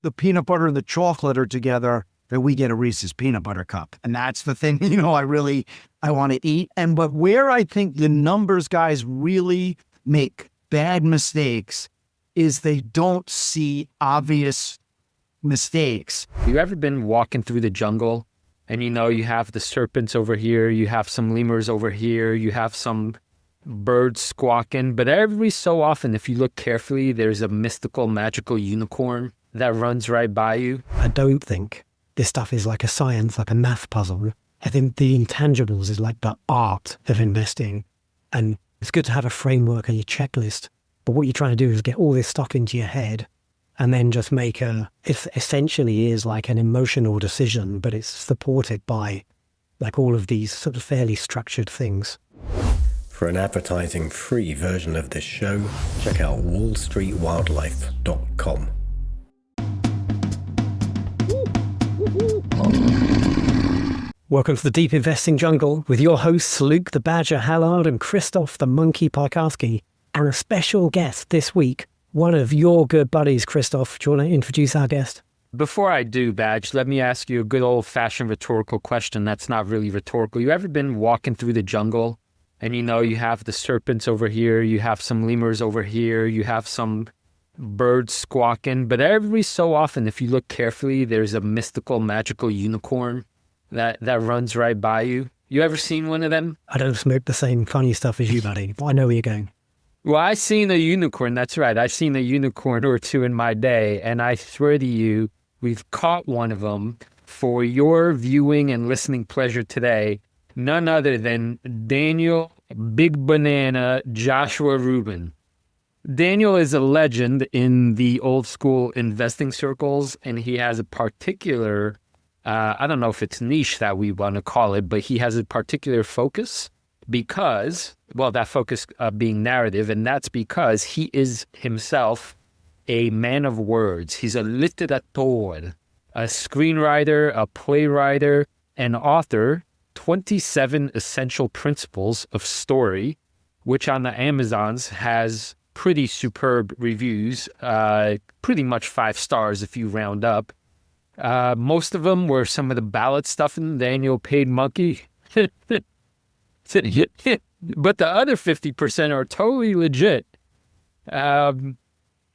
the peanut butter and the chocolate are together, then we get a Reese's peanut butter cup. And that's the thing, I want to eat. But where I think the numbers guys really make bad mistakes is they don't see obvious mistakes. You ever been walking through the jungle and you have the serpents over here, you have some lemurs over here, you have some birds squawking, but every so often, if you look carefully, there's a mystical, magical unicorn that runs right by you? I don't think this stuff is like a science, like a math puzzle. I think the intangibles is like the art of investing. And it's good to have a framework and your checklist. But what you're trying to do is get all this stuff into your head and then just make it essentially is like an emotional decision, but it's supported by like all of these sort of fairly structured things. For an advertising-free version of this show, check out wallstreetwildlife.com. Welcome to the Deep Investing Jungle with your hosts Luke the Badger Hallard and Krzysztof the Monkey Parkowski, and a special guest this week, one of your good buddies. Krzysztof, do you want to introduce our guest? Before I do, Badge, let me ask you a good old-fashioned rhetorical question that's not really rhetorical. You ever been walking through the jungle and you have the serpents over here, you have some lemurs over here, you have some birds squawking, but every so often, if you look carefully, there's a mystical, magical unicorn that runs right by you? You ever seen one of them? I don't smoke the same funny stuff as you, buddy, but I know where you're going. Well, I seen a unicorn. That's right. I seen a unicorn or two in my day, and I swear to you, we've caught one of them for your viewing and listening pleasure today. None other than Daniel Big Banana Joshua Rubin. Daniel is a legend in the old school investing circles, and he has a particular, I don't know if it's niche that we want to call it, but he has a particular focus because, well, that focus being narrative, and that's because he is himself a man of words. He's a literator, a screenwriter, a playwright, an author, 27 Essential Principles of Story, which on the Amazons has pretty superb reviews, pretty much 5 stars if you round up. Most of them were some of the ballot stuff in Daniel Paid Monkey. But the other 50% are totally legit. And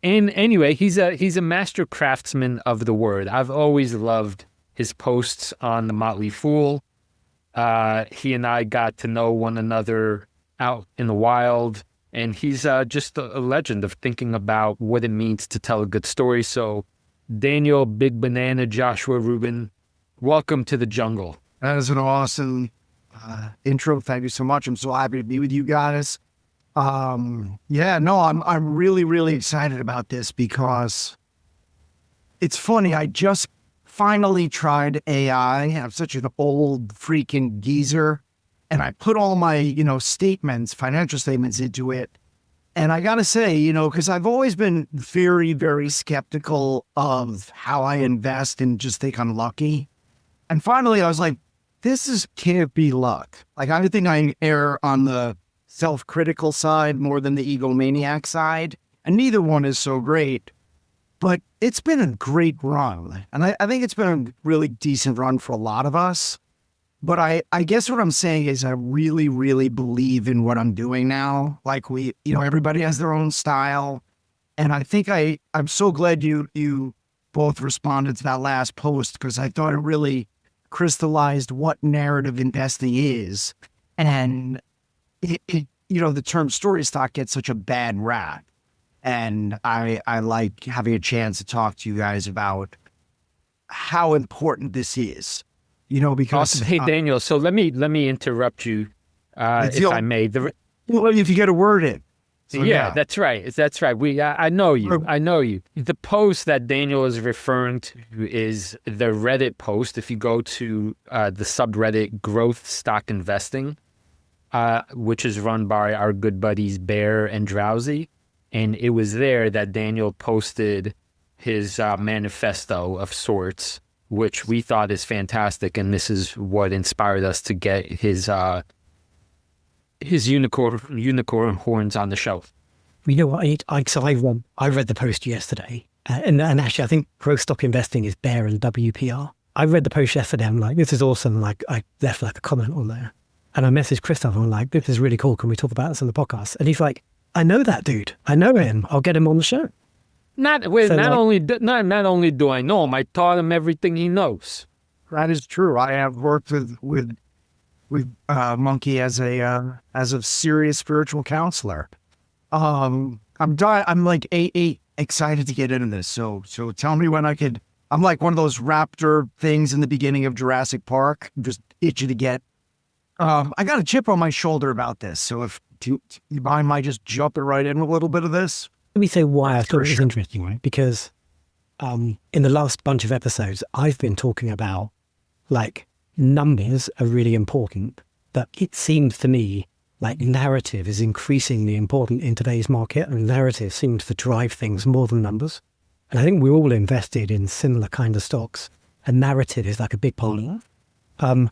anyway, he's a master craftsman of the word. I've always loved his posts on The Motley Fool. He and I got to know one another out in the wild, and he's just a legend of thinking about what it means to tell a good story. So, Daniel Big Banana Joshua Rubin, welcome to the jungle. That is an awesome intro. Thank you so much. I'm so happy to be with you guys. I'm really, really excited about this because it's funny. I just finally tried AI. I'm such an old freaking geezer. And I put all my, statements, financial statements into it. And I got to say, because I've always been very, very skeptical of how I invest and just think I'm lucky. And finally, I was like, can't be luck. Like, I think I err on the self-critical side more than the egomaniac side. And neither one is so great. But it's been a great run. And I think it's been a really decent run for a lot of us. But I guess what I'm saying is I really, really believe in what I'm doing now. Like everybody has their own style. And I think I'm so glad you both responded to that last post, because I thought it really crystallized what narrative investing is. And the term story stock gets such a bad rap. And I like having a chance to talk to you guys about how important this is. Because awesome. Hey, Daniel. So let me interrupt you, if I may. If you get a word in. So, yeah, that's right. That's right. I know you. I know you. The post that Daniel is referring to is the Reddit post. If you go to the subreddit Growth Stock Investing, which is run by our good buddies Bear and Drowsy, and it was there that Daniel posted his manifesto of sorts, which we thought is fantastic, and this is what inspired us to get his unicorn horns on the shelf. You know what? I read the post yesterday, And actually, I think growth stock investing is Aehr and WPR. I read the post yesterday. I'm like, this is awesome. Like, I left like a comment on there. And I messaged Krzysztof. I'm like, this is really cool. Can we talk about this on the podcast? And he's like, I know that dude. I know him. I'll get him on the show. Not only do I know him, I taught him everything he knows. That is true. I have worked with Monkey as a serious spiritual counselor. I'm like excited to get into this. So tell me when I could. I'm like one of those raptor things in the beginning of Jurassic Park. I'm just itchy to get. I got a chip on my shoulder about this. So if you mind my just jumping right in with a little bit of this. Let me say why I thought it was interesting, right? Because in the last bunch of episodes, I've been talking about like numbers are really important, but it seems to me like narrative is increasingly important in today's market, and narrative seems to drive things more than numbers. And I think we're all invested in similar kind of stocks, and narrative is like a big part of that.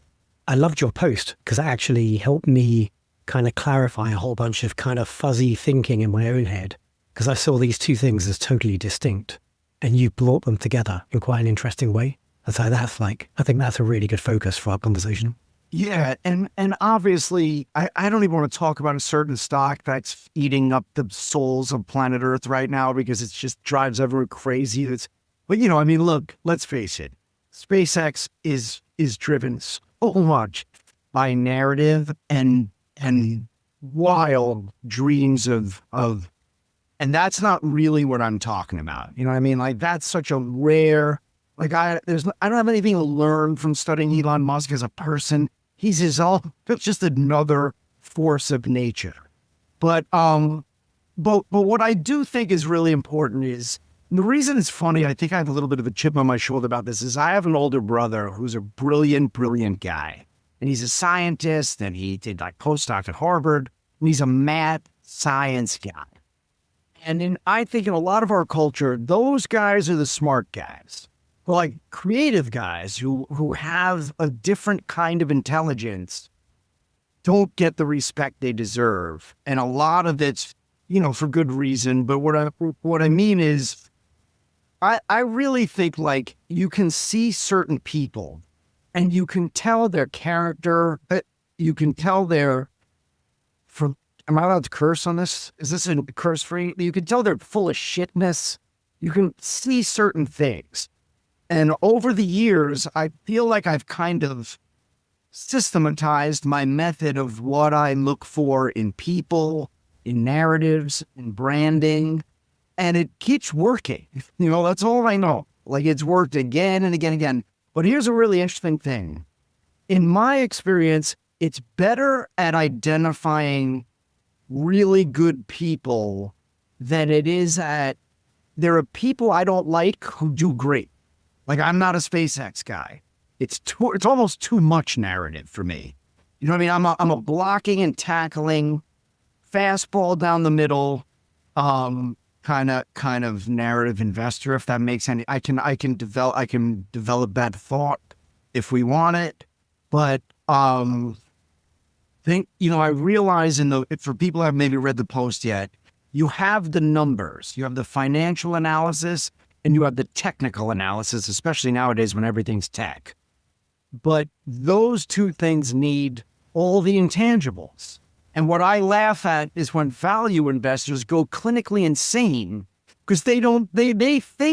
I loved your post because that actually helped me kind of clarify a whole bunch of kind of fuzzy thinking in my own head, because I saw these two things as totally distinct, and you brought them together in quite an interesting way. And so that's like, I think that's a really good focus for our conversation. Yeah, and obviously, I don't even want to talk about a certain stock that's eating up the souls of planet Earth right now because it just drives everyone crazy. But I mean, look, let's face it, SpaceX is driven so much by narrative and wild dreams of, and that's not really what I'm talking about. You know what I mean? Like that's such a rare. Like I don't have anything to learn from studying Elon Musk as a person. He's just another force of nature. But what I do think is really important is, and the reason it's funny, I think I have a little bit of a chip on my shoulder about this, is I have an older brother who's a brilliant guy. And he's a scientist, and he did like postdoc at Harvard, and he's a math science guy. And I think in a lot of our culture, those guys are the smart guys. Like creative guys who have a different kind of intelligence don't get the respect they deserve. And a lot of it's, for good reason. But what I mean is, I really think like you can see certain people and you can tell their character, you can tell am I allowed to curse on this? Is this a curse free? You can tell they're full of shitness. You can see certain things. And over the years, I feel like I've kind of systematized my method of what I look for in people, in narratives, in branding, and it keeps working. That's all I know. Like it's worked again and again and again. But here's a really interesting thing. In my experience, it's better at identifying really good people than it is at, there are people I don't like who do great. Like I'm not a SpaceX guy. It's almost too much narrative for me. You know what I mean? I'm a blocking and tackling, fastball down the middle, kind of narrative investor. If that makes any, I can develop that thought if we want it. But I realize for people who haven't maybe read the post yet, you have the numbers, you have the financial analysis, and you have the technical analysis, especially nowadays when everything's tech. But those two things need all the intangibles. And what I laugh at is when value investors go clinically insane because they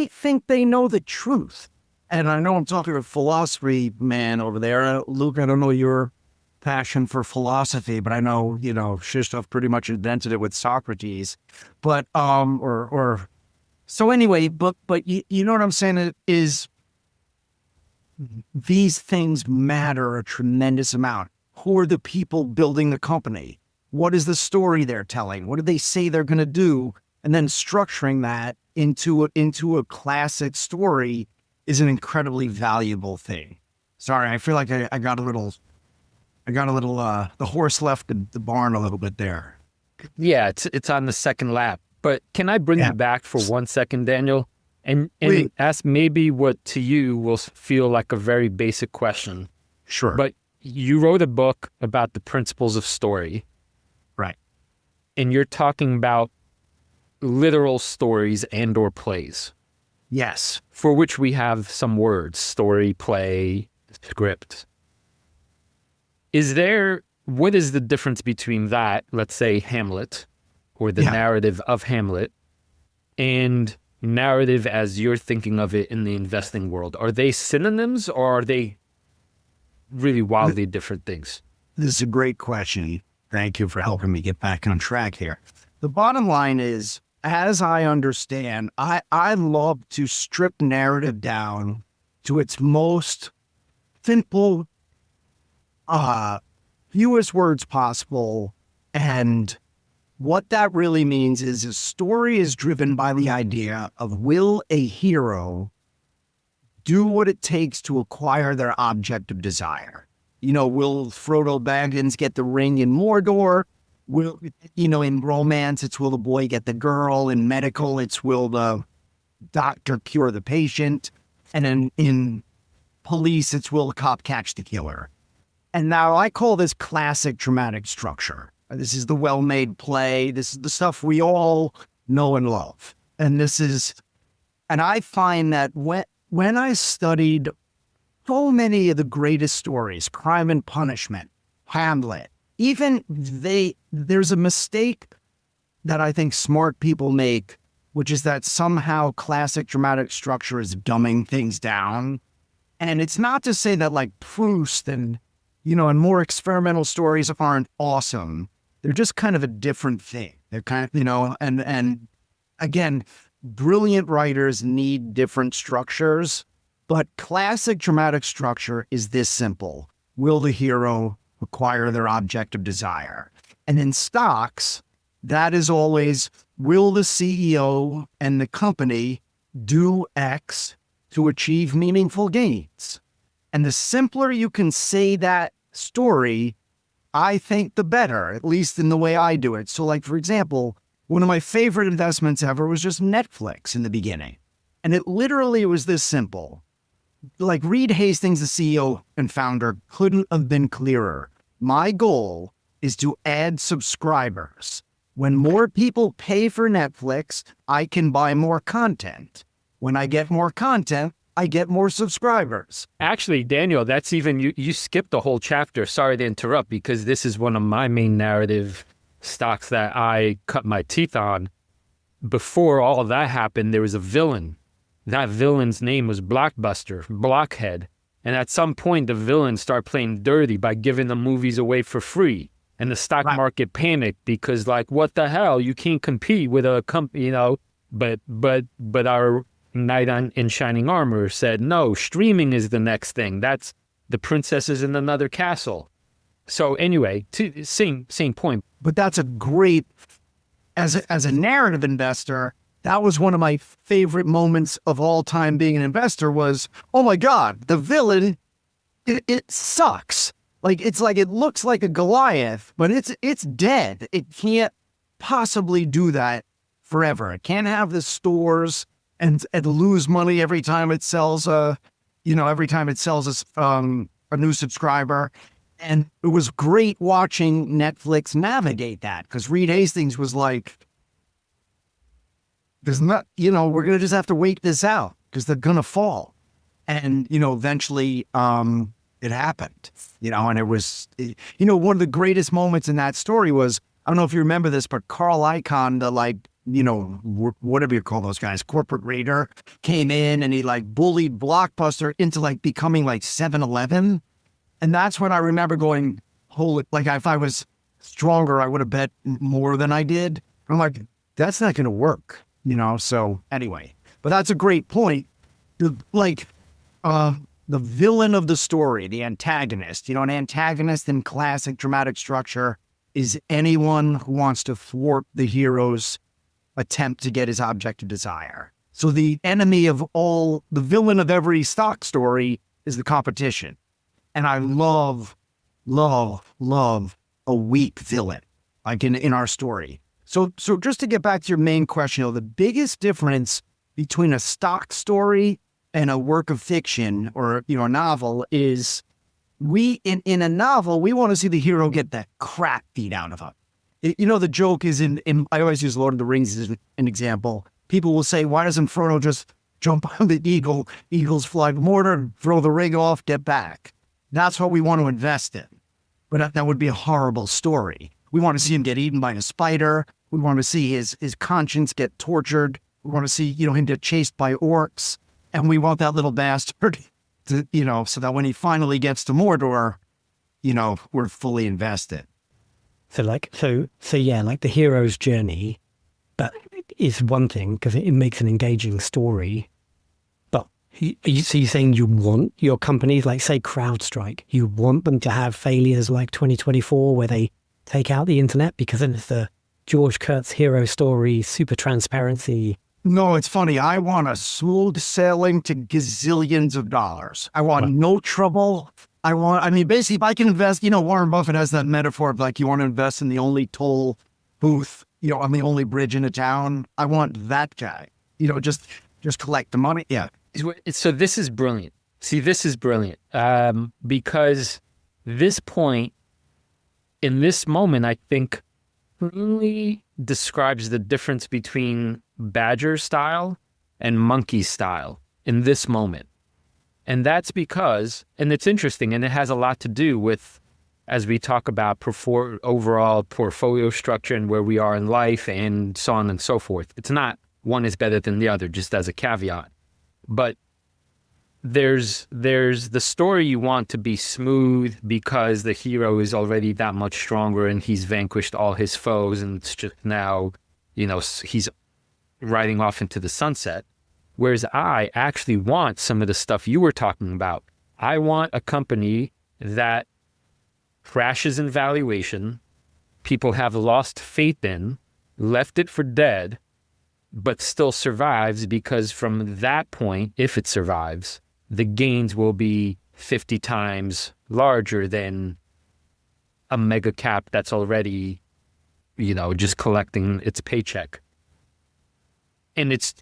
think they know the truth. And I know I'm talking to a philosophy man over there. Luke, I don't know your passion for philosophy, but I know, Krzysztof pretty much invented it with Socrates. But, so anyway, but you know what I'm saying is these things matter a tremendous amount. Who are the people building the company? What is the story they're telling? What do they say they're going to do? And then structuring that into a classic story is an incredibly valuable thing. Sorry, I feel like I got a little, the horse left the barn a little bit there. Yeah, it's on the second lap. But can I bring you back for 1 second, Daniel? And ask maybe what to you will feel like a very basic question. Sure. But you wrote a book about the principles of story. Right. And you're talking about literal stories and or plays. Yes. for which we have some words: story, play, script. What is the difference between that, let's say Hamlet, or the narrative of Hamlet, and narrative as you're thinking of it in the investing world? Are they synonyms, or are they really wildly different things? This is a great question. Thank you for helping me get back on track here. The bottom line is, as I understand, I love to strip narrative down to its most simple, fewest words possible. And what that really means is a story is driven by the idea of, will a hero do what it takes to acquire their object of desire? Will Frodo Baggins get the ring in Mordor? Will, in romance, it's will the boy get the girl. In medical, it's will the doctor cure the patient. And in police, it's will the cop catch the killer. And now I call this classic dramatic structure. This is the well-made play. This is the stuff we all know and love. And I find that when I studied so many of the greatest stories, Crime and Punishment, Hamlet, there's a mistake that I think smart people make, which is that somehow classic dramatic structure is dumbing things down. And it's not to say that like Proust and more experimental stories aren't awesome. They're just kind of a different thing. They're kind of, and again, brilliant writers need different structures, but classic dramatic structure is this simple. Will the hero acquire their object of desire? And in stocks, that is always, will the CEO and the company do X to achieve meaningful gains? And the simpler you can say that story, I think the better, at least in the way I do it. So like, for example, one of my favorite investments ever was just Netflix in the beginning. And it literally was this simple. Like Reed Hastings, the CEO and founder, couldn't have been clearer. My goal is to add subscribers. When more people pay for Netflix, I can buy more content. When I get more content, I get more subscribers. Actually, Daniel, that's even, you skipped the whole chapter. Sorry to interrupt, because this is one of my main narrative stocks that I cut my teeth on. Before all of that happened, there was a villain. That villain's name was Blockbuster, Blockhead. And at some point, the villains start playing dirty by giving the movies away for free. And the stock market panicked because, like, what the hell? You can't compete with a company, But our knight in shining armor said, no, streaming is the next thing. That's the princesses in another castle. So anyway, same point. But that's a great, as a narrative investor, that was one of my favorite moments of all time being an investor was, oh my God, the villain, it sucks. It looks like a Goliath, but it's dead. It can't possibly do that forever. It can't have the stores and lose money every time it sells a new subscriber. And it was great watching Netflix navigate that, because Reed Hastings was like, there's not, we're going to just have to wait this out because they're going to fall. And, eventually it happened, and it was, one of the greatest moments in that story was, I don't know if you remember this, but Carl Icahn, whatever you call those guys, corporate raider, came in and he bullied Blockbuster into becoming 7-Eleven. And that's when I remember going, holy, if I was stronger, I would have bet more than I did. I'm like, that's not going to work, So anyway, but that's a great point. The villain of the story, the antagonist, an antagonist in classic dramatic structure is anyone who wants to thwart the hero's attempt to get his object of desire. So the enemy of the villain of every stock story is the competition. And I love a weak villain, in our story. So just to get back to your main question, the biggest difference between a stock story and a work of fiction or, a novel is in a novel, we want to see the hero get the crap beat out of him. The joke is I always use Lord of the Rings as an example. People will say, why doesn't Frodo just jump on the eagle, eagles fly the mortar, throw the rig off, get back. That's what we want to invest in. But that would be a horrible story. We want to see him get eaten by a spider. We want to see his conscience get tortured. We want to see, him get chased by orcs. And we want that little bastard to, so that when he finally gets to Mordor, we're fully invested. So yeah, like the hero's journey, that is one thing because it makes an engaging story. But you're saying you want your companies, like say CrowdStrike, you want them to have failures like 2024 where they take out the internet because then it's the George Kurtz hero story, super transparency. No, it's funny. I want a smooth sailing to gazillions of dollars. I want no trouble. Basically, if I can invest, Warren Buffett has that metaphor of like, you want to invest in the only toll booth, on the only bridge in a town. I want that guy, just collect the money. Yeah. So this is brilliant. See, this is brilliant because this point in this moment, I think really describes the difference between badger style and monkey style in this moment. And that's because, and it's interesting, and it has a lot to do with, as we talk about overall portfolio structure and where we are in life and so on and so forth. It's not one is better than the other, just as a caveat. But there's the story you want to be smooth because the hero is already that much stronger and he's vanquished all his foes and it's just now, he's riding off into the sunset. Whereas I actually want some of the stuff you were talking about. I want a company that crashes in valuation, people have lost faith in, left it for dead, but still survives because from that point, if it survives, the gains will be 50 times larger than a mega cap that's already, just collecting its paycheck. And it's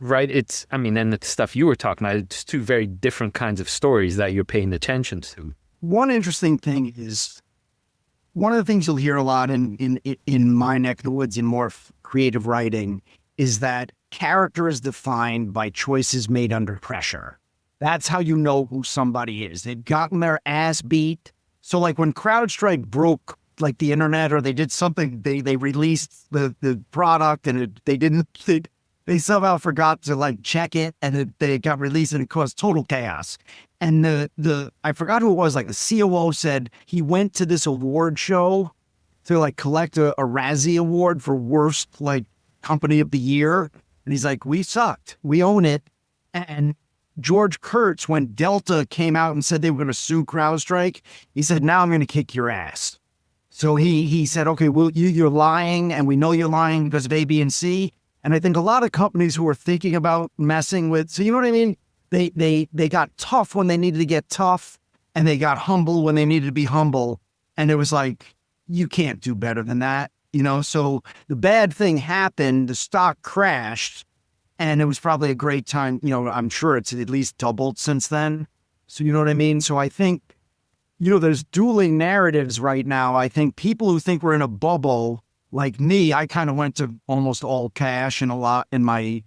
right. And the stuff you were talking about, it's two very different kinds of stories that you're paying attention to. One interesting thing is, one of the things you'll hear a lot in my neck of the woods in more creative writing is that character is defined by choices made under pressure. That's how you know who somebody is. They've gotten their ass beat. So like when CrowdStrike broke like the internet or they did something, they released the product and they somehow forgot to like check it and they got released and it caused total chaos. And I forgot who it was, like the COO said he went to this award show to like collect a Razzie award for worst like company of the year. And he's like, we sucked. We own it. And George Kurtz, when Delta came out and said they were going to sue CrowdStrike, he said, now I'm going to kick your ass. So he said, okay, well, you're lying and we know you're lying because of A, B, and C. And I think a lot of companies who are thinking about messing with, so you know what I mean? They got tough when they needed to get tough and they got humble when they needed to be humble. And it was like, you can't do better than that, So the bad thing happened, the stock crashed, and it was probably a great time. I'm sure it's at least doubled since then. So you know what I mean? So I think, there's dueling narratives right now. I think people who think we're in a bubble, like me, I kind of went to almost all cash and a lot in my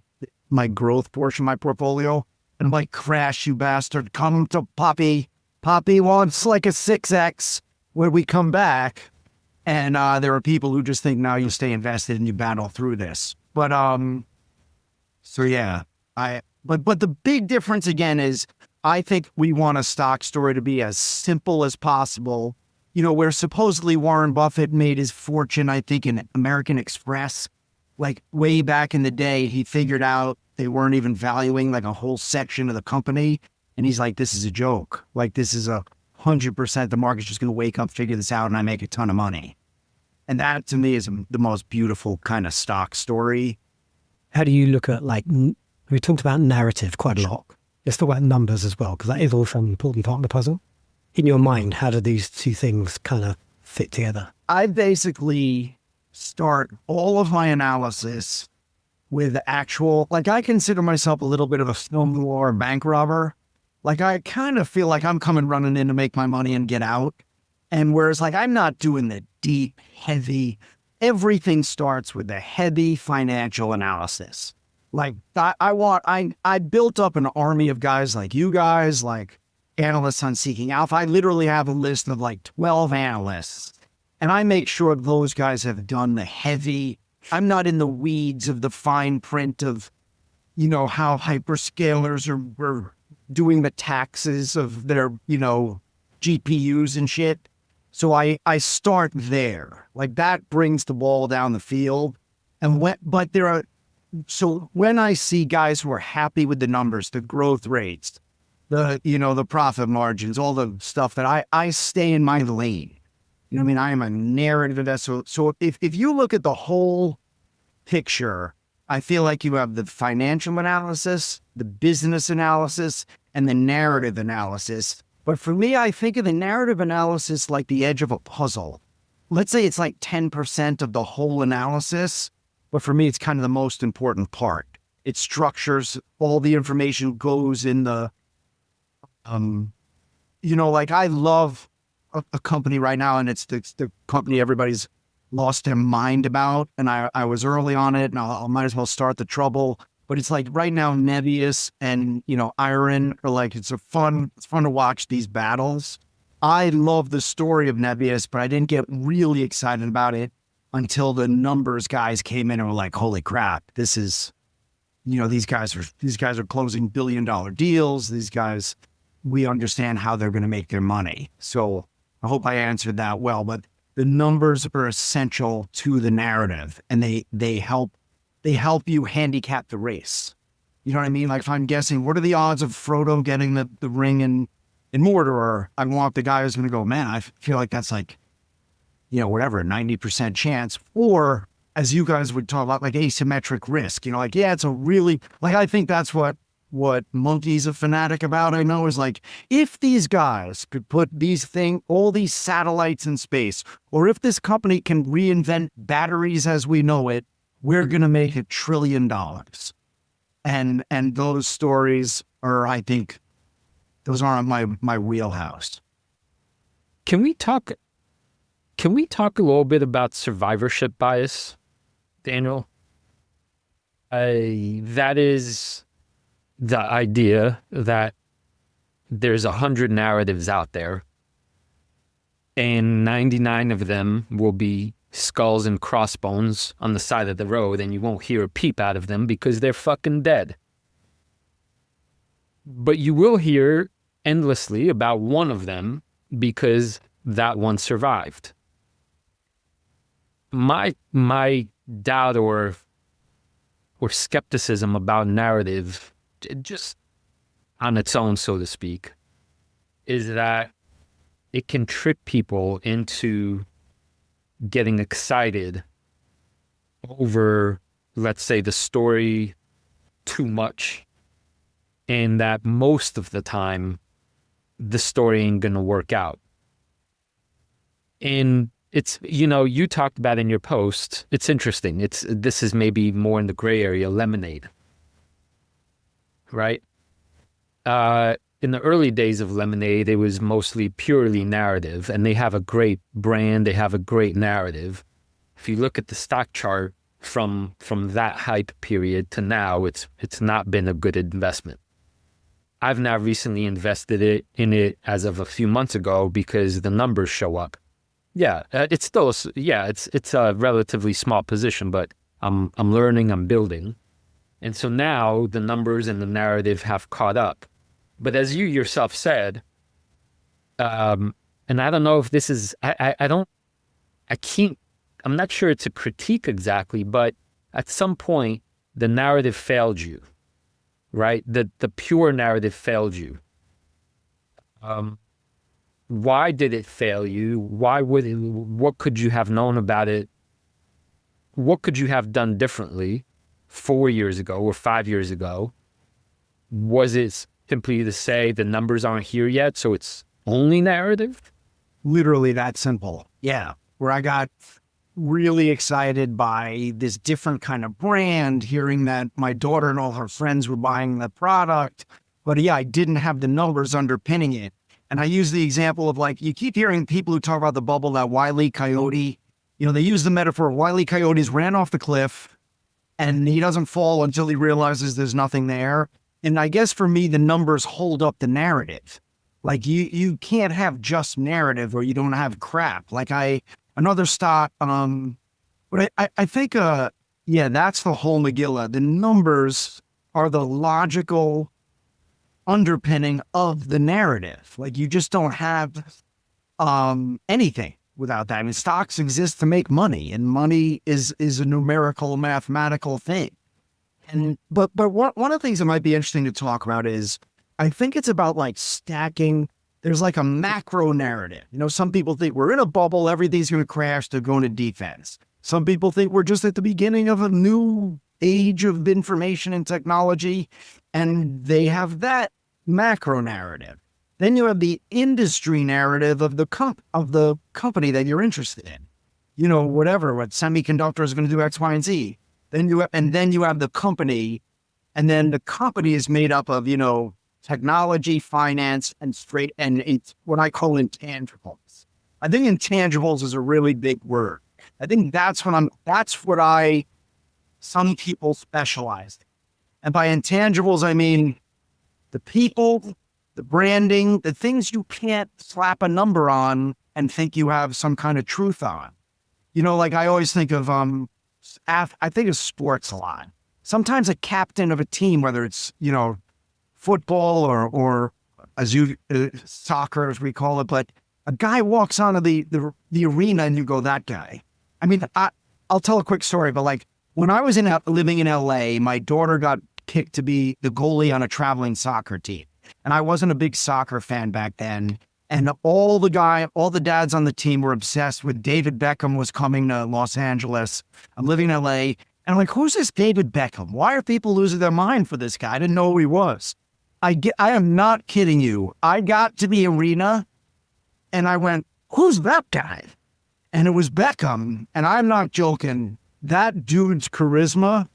growth portion of my portfolio. And I'm like, crash, you bastard. Come to Poppy. Poppy wants like a 6X when we come back. And there are people who just think now you stay invested and you battle through this. But so yeah, but the big difference again is I think we want a stock story to be as simple as possible. Where supposedly Warren Buffett made his fortune, I think, in American Express, like way back in the day, he figured out they weren't even valuing like a whole section of the company. And he's like, this is a joke. Like, this is 100%. The market's just going to wake up, figure this out, and I make a ton of money. And that to me is the most beautiful kind of stock story. How do you look at, like, we talked about narrative quite a lot. Let's talk about numbers as well, because that is also an important part of the puzzle. In your mind, how do these two things kind of fit together? I basically start all of my analysis with actual, like I consider myself a little bit of a film noir bank robber. Like I kind of feel like I'm coming running in to make my money and get out. And whereas like I'm not doing the deep, heavy, everything starts with the heavy financial analysis. Like I built up an army of guys like you guys, like analysts on Seeking Alpha. I literally have a list of like 12 analysts, and I make sure those guys have done the heavy. I'm not in the weeds of the fine print of, you know, how hyperscalers are doing the taxes of their, you know, GPUs and shit. So I start there. Like that brings the ball down the field. And when I see guys who are happy with the numbers, the growth rates, the profit margins, all the stuff that I stay in my lane. You know what I mean? I am a narrative investor. So if you look at the whole picture, I feel like you have the financial analysis, the business analysis, and the narrative analysis. But for me, I think of the narrative analysis like the edge of a puzzle. Let's say it's like 10% of the whole analysis, but for me, it's kind of the most important part. It structures, all the information goes in the, like I love a company right now, and it's the company everybody's lost their mind about, and I was early on it, and I might as well start the trouble. But it's like right now, Nebius and, Aehr are like, it's fun to watch these battles. I love the story of Nebius, but I didn't get really excited about it until the numbers guys came in and were like, holy crap, this is, these guys are closing $1 billion deals. These guys, we understand how they're going to make their money. So I hope I answered that well, but the numbers are essential to the narrative, and they help you handicap the race. You know what I mean? Like if I'm guessing, what are the odds of Frodo getting the ring in Mordor? I want the guy who's going to go, man, I feel like that's like, whatever, 90% chance. Or as you guys would talk about, like asymmetric risk, it's a really, like, I think that's what Monkey's a fanatic about. I know is like, if these guys could put all these satellites in space, or if this company can reinvent batteries as we know it, we're going to make $1 trillion. And those stories are, I think, those aren't my wheelhouse. Can we talk a little bit about survivorship bias, Daniel? That is the idea that there's 100 narratives out there, and 99 of them will be skulls and crossbones on the side of the road, and you won't hear a peep out of them because they're fucking dead. But you will hear endlessly about one of them because that one survived. My doubt or skepticism about narrative, just on its own, so to speak, is that it can trick people into getting excited over, let's say, the story too much, and that most of the time the story ain't gonna work out. And it's, you talked about in your post, it's interesting. This is maybe more in the gray area, Lemonade, right? In the early days of Lemonade, it was mostly purely narrative, and they have a great brand. They have a great narrative. If you look at the stock chart from that hype period to now, it's not been a good investment. I've now recently invested in it as of a few months ago because the numbers show up. Yeah, it's still it's a relatively small position, but I'm learning, I'm building, and so now the numbers and the narrative have caught up. But as you yourself said, and I don't know if this is, I'm not sure it's a critique exactly, but at some point, the narrative failed you, right? The pure narrative failed you. Why did it fail you? What could you have known about it? What could you have done differently 4 years ago or 5 years ago? Was it simply to say the numbers aren't here yet, so it's only narrative? Literally that simple. Yeah. Where I got really excited by this different kind of brand, hearing that my daughter and all her friends were buying the product. But yeah, I didn't have the numbers underpinning it. And I use the example of, like, you keep hearing people who talk about the bubble, that Wile E. Coyote. They use the metaphor of Wile E. Coyotes ran off the cliff, and he doesn't fall until he realizes there's nothing there. And I guess for me, the numbers hold up the narrative. Like you can't have just narrative or you don't have crap. Like another stock, but I think, yeah, that's the whole Megillah. The numbers are the logical underpinning of the narrative. Like you just don't have anything without that. I mean, stocks exist to make money, and money is a numerical, mathematical thing. And but one of the things that might be interesting to talk about is I think it's about like stacking. There's like a macro narrative. You know, some people think we're in a bubble, everything's going to crash, they're going to defense. Some people think we're just at the beginning of a new age of information and technology, and they have that macro narrative. Then you have the industry narrative of the company that you're interested in. You know, what semiconductors are going to do X, Y, and Z. Then you have the company, and then the company is made up of, you know, technology, finance, and it's what I call intangibles. I think intangibles is a really big word. I think some people specialize in. And by intangibles, I mean the people, the branding, the things you can't slap a number on and think you have some kind of truth on. You know, like I always think of, I think of sports a lot. Sometimes a captain of a team, whether it's, you know, football or soccer, as we call it, but a guy walks onto the arena and you go, that guy. I mean, I'll tell a quick story, but like when I was living in LA, my daughter got picked to be the goalie on a traveling soccer team. And I wasn't a big soccer fan back then. And all the dads on the team were obsessed with David Beckham was coming to Los Angeles. I'm living in LA. And I'm like, who's this David Beckham? Why are people losing their mind for this guy? I didn't know who he was. I am not kidding you. I got to the arena and I went, who's that guy? And it was Beckham. And I'm not joking. That dude's charisma,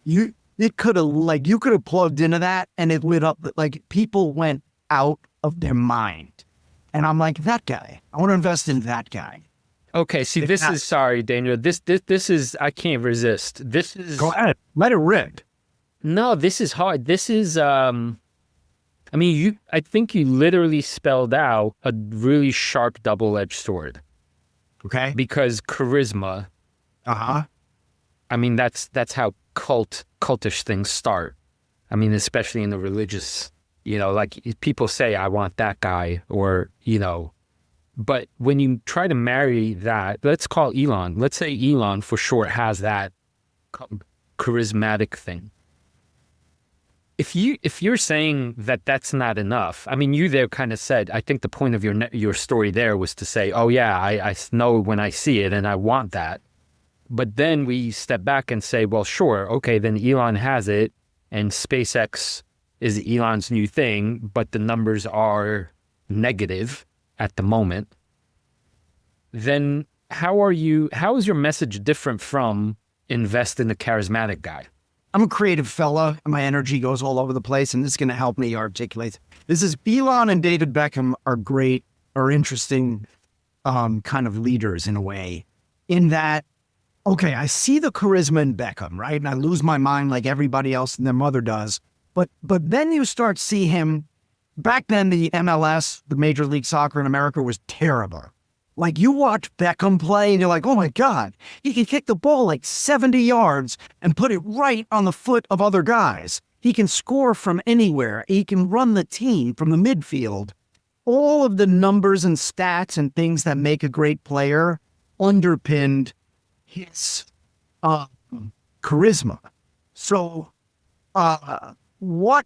you could have plugged into that and it lit up. Like people went out of their mind. And I'm like, that guy, I want to invest in that guy. Okay, see, sorry, Daniel, this is, I can't resist. This is... Go ahead, let it rip. No, this is hard. This is, I think you literally spelled out a really sharp double-edged sword. Okay. Because charisma, I mean, that's how cultish things start. I mean, especially in the religious, you know, like people say, I want that guy, or, you know, but when you try to marry that, let's call Elon, let's say Elon for short has that charismatic thing. If you're saying that that's not enough, I mean, you there kind of said, I think the point of your story there was to say, oh yeah, I know when I see it and I want that. But then we step back and say, well, sure, okay, then Elon has it and SpaceX is Elon's new thing, but the numbers are negative at the moment. Then how is your message different from invest in the charismatic guy? I'm a creative fella, and my energy goes all over the place, and this is going to help me articulate. This is Elon and David Beckham are interesting kind of leaders in a way, in that, okay, I see the charisma in Beckham, right? And I lose my mind like everybody else and their mother does. But then you start to see him, back then the MLS, the Major League Soccer in America, was terrible. Like you watch Beckham play and you're like, oh my God, he can kick the ball like 70 yards and put it right on the foot of other guys. He can score from anywhere. He can run the team from the midfield. All of the numbers and stats and things that make a great player underpinned his charisma. So what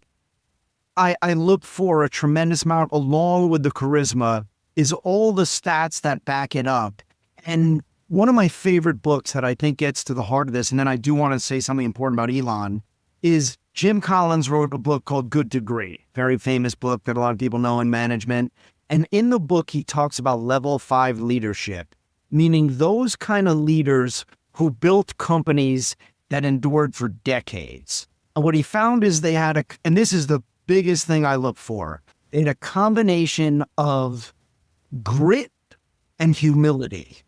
I look for a tremendous amount along with the charisma is all the stats that back it up. And one of my favorite books that I think gets to the heart of this, and then I do want to say something important about Elon, is Jim Collins wrote a book called Good to Great, very famous book that a lot of people know in management. And in the book, he talks about level 5 leadership, meaning those kind of leaders who built companies that endured for decades. And what he found is they had and this is the biggest thing I look for, they had a combination of grit and humility.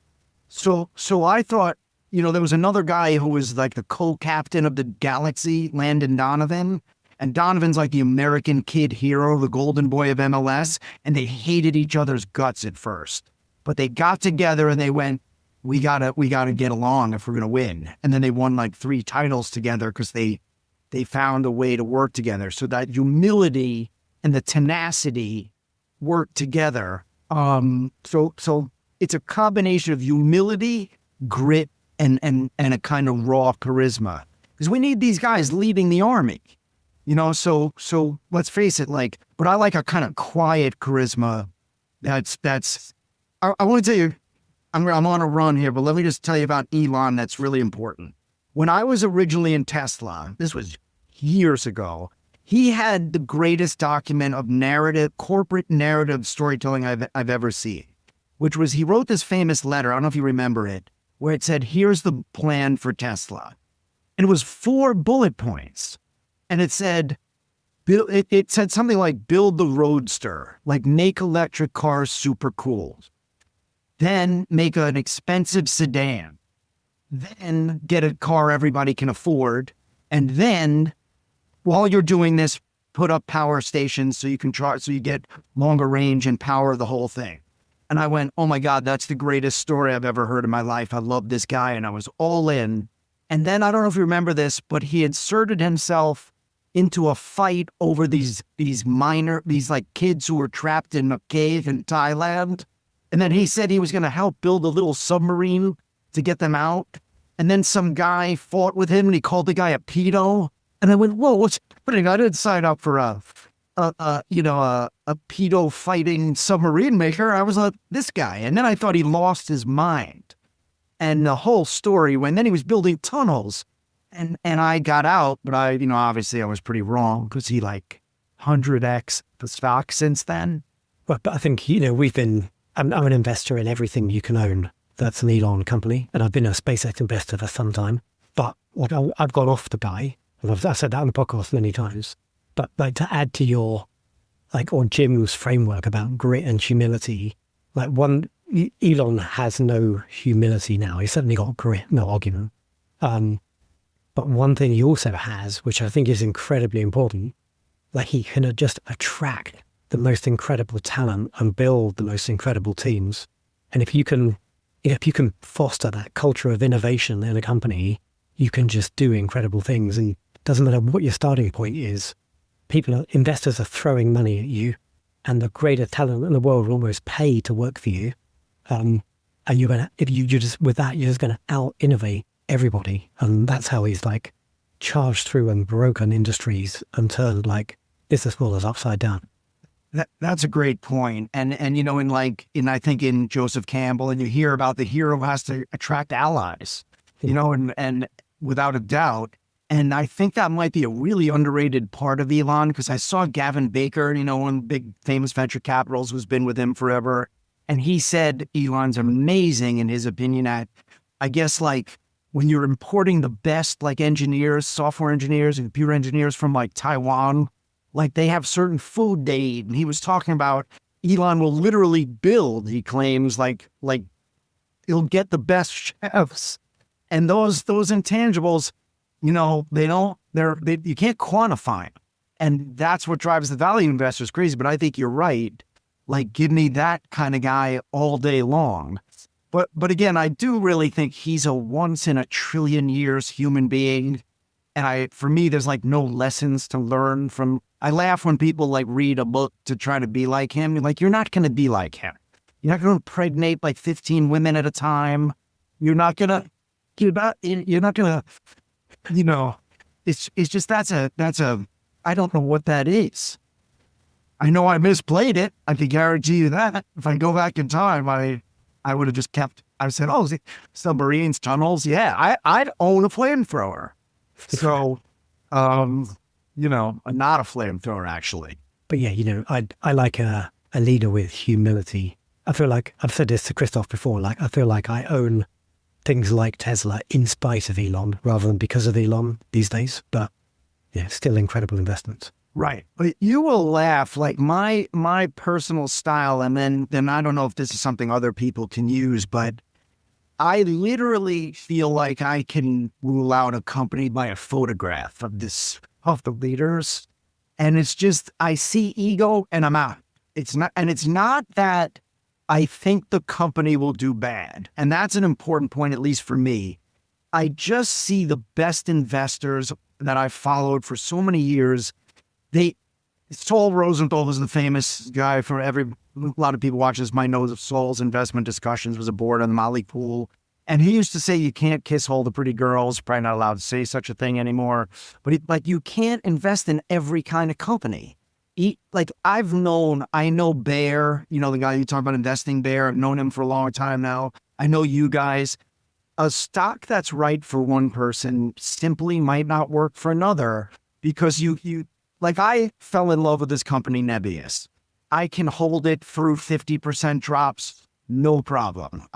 So I thought, there was another guy who was like the co-captain of the Galaxy, Landon Donovan. And Donovan's like the American kid hero, the golden boy of MLS. And they hated each other's guts at first. But they got together and they went, we gotta get along if we're gonna win. And then they won like 3 titles together because they found a way to work together. So that humility and the tenacity work together. So it's a combination of humility, grit, and a kind of raw charisma. Because we need these guys leading the army. So let's face it, but I like a kind of quiet charisma. I want to tell you, I'm on a run here, but let me just tell you about Elon. That's really important. When I was originally in Tesla, this was years ago, he had the greatest document of corporate narrative storytelling I've ever seen, which was he wrote this famous letter. I don't know if you remember it, where it said, here's the plan for Tesla. And it was 4 bullet points. And it said, it said something like build the Roadster, like make electric cars super cool. Then make an expensive sedan. Then get a car everybody can afford. And then while you're doing this, put up power stations so you can so you get longer range and power the whole thing. And I went, oh my God, that's the greatest story I've ever heard in my life. I love this guy. And I was all in. And then I don't know if you remember this, but he inserted himself into a fight over these like kids who were trapped in a cave in Thailand. And then he said he was going to help build a little submarine to get them out. And then some guy fought with him and he called the guy a pedo. And I went, whoa, what's happening? I didn't sign up for a pedo fighting submarine maker. I was this guy. And then I thought he lost his mind. And the whole story, then he was building tunnels. And I got out, but obviously I was pretty wrong because he 100x the stock since then. Well, but I think, I'm an investor in everything you can own. That's an Elon company. And I've been a SpaceX investor for some time. But I've gone off the guy. And I've said that on the podcast many times. But to add to your, or Jim's framework about grit and humility, Elon has no humility now. He's certainly got grit, no argument. But one thing he also has, which I think is incredibly important, he can just attract the most incredible talent and build the most incredible teams. And if you can foster that culture of innovation in a company, you can just do incredible things. And it doesn't matter what your starting point is. Investors are throwing money at you, and the greatest talent in the world will almost pay to work for you. And you're just going to out-innovate everybody. And that's how he's charged through and broken industries and turned business models upside down. That's a great point. And I think in Joseph Campbell, and you hear about the hero has to attract allies, and without a doubt. And I think that might be a really underrated part of Elon, because I saw Gavin Baker, one of the big famous venture capitals who's been with him forever. And he said Elon's amazing in his opinion at, I guess, when you're importing the best engineers, software engineers and computer engineers from Taiwan, they have certain food they eat. And he was talking about Elon will literally build, he claims, he'll get the best chefs. And those intangibles, you can't quantify them. And that's what drives the value investors crazy. But I think you're right. Give me that kind of guy all day long. But again, I do really think he's a once in a trillion years human being. And for me, there's no lessons to learn from. I laugh when people read a book to try to be like him. You're not going to be like him. You're not going to impregnate 15 women at a time. You're not going to, it's just, that's a, I don't know what that is. I know I misplayed it. I can guarantee you that. If I go back in time, I would have just I said, submarines, tunnels. Yeah, I'd own a flamethrower. So, not a flamethrower, actually. But yeah, I like a leader with humility. I feel like, I've said this to Krzysztof before, I feel like I own things like Tesla in spite of Elon rather than because of Elon these days. But yeah, still incredible investments. Right. But you will laugh, my personal style, and then I don't know if this is something other people can use, but I literally feel like I can rule out a company by a photograph of the leaders. And it's just, I see ego and I'm out. It's not that I think the company will do bad. And that's an important point, at least for me. I just see the best investors that I've followed for so many years. Saul Rosenthal is the famous guy a lot of people watch this might know of Saul's investment discussions, was a board on the Motley Fool. And he used to say, you can't kiss all the pretty girls, probably not allowed to say such a thing anymore. But you can't invest in every kind of company. I know Bear, the guy you talk about investing, Bear. I've known him for a long time now. I know you guys. A stock that's right for one person simply might not work for another because I fell in love with this company, Nebius. I can hold it through 50% drops, no problem.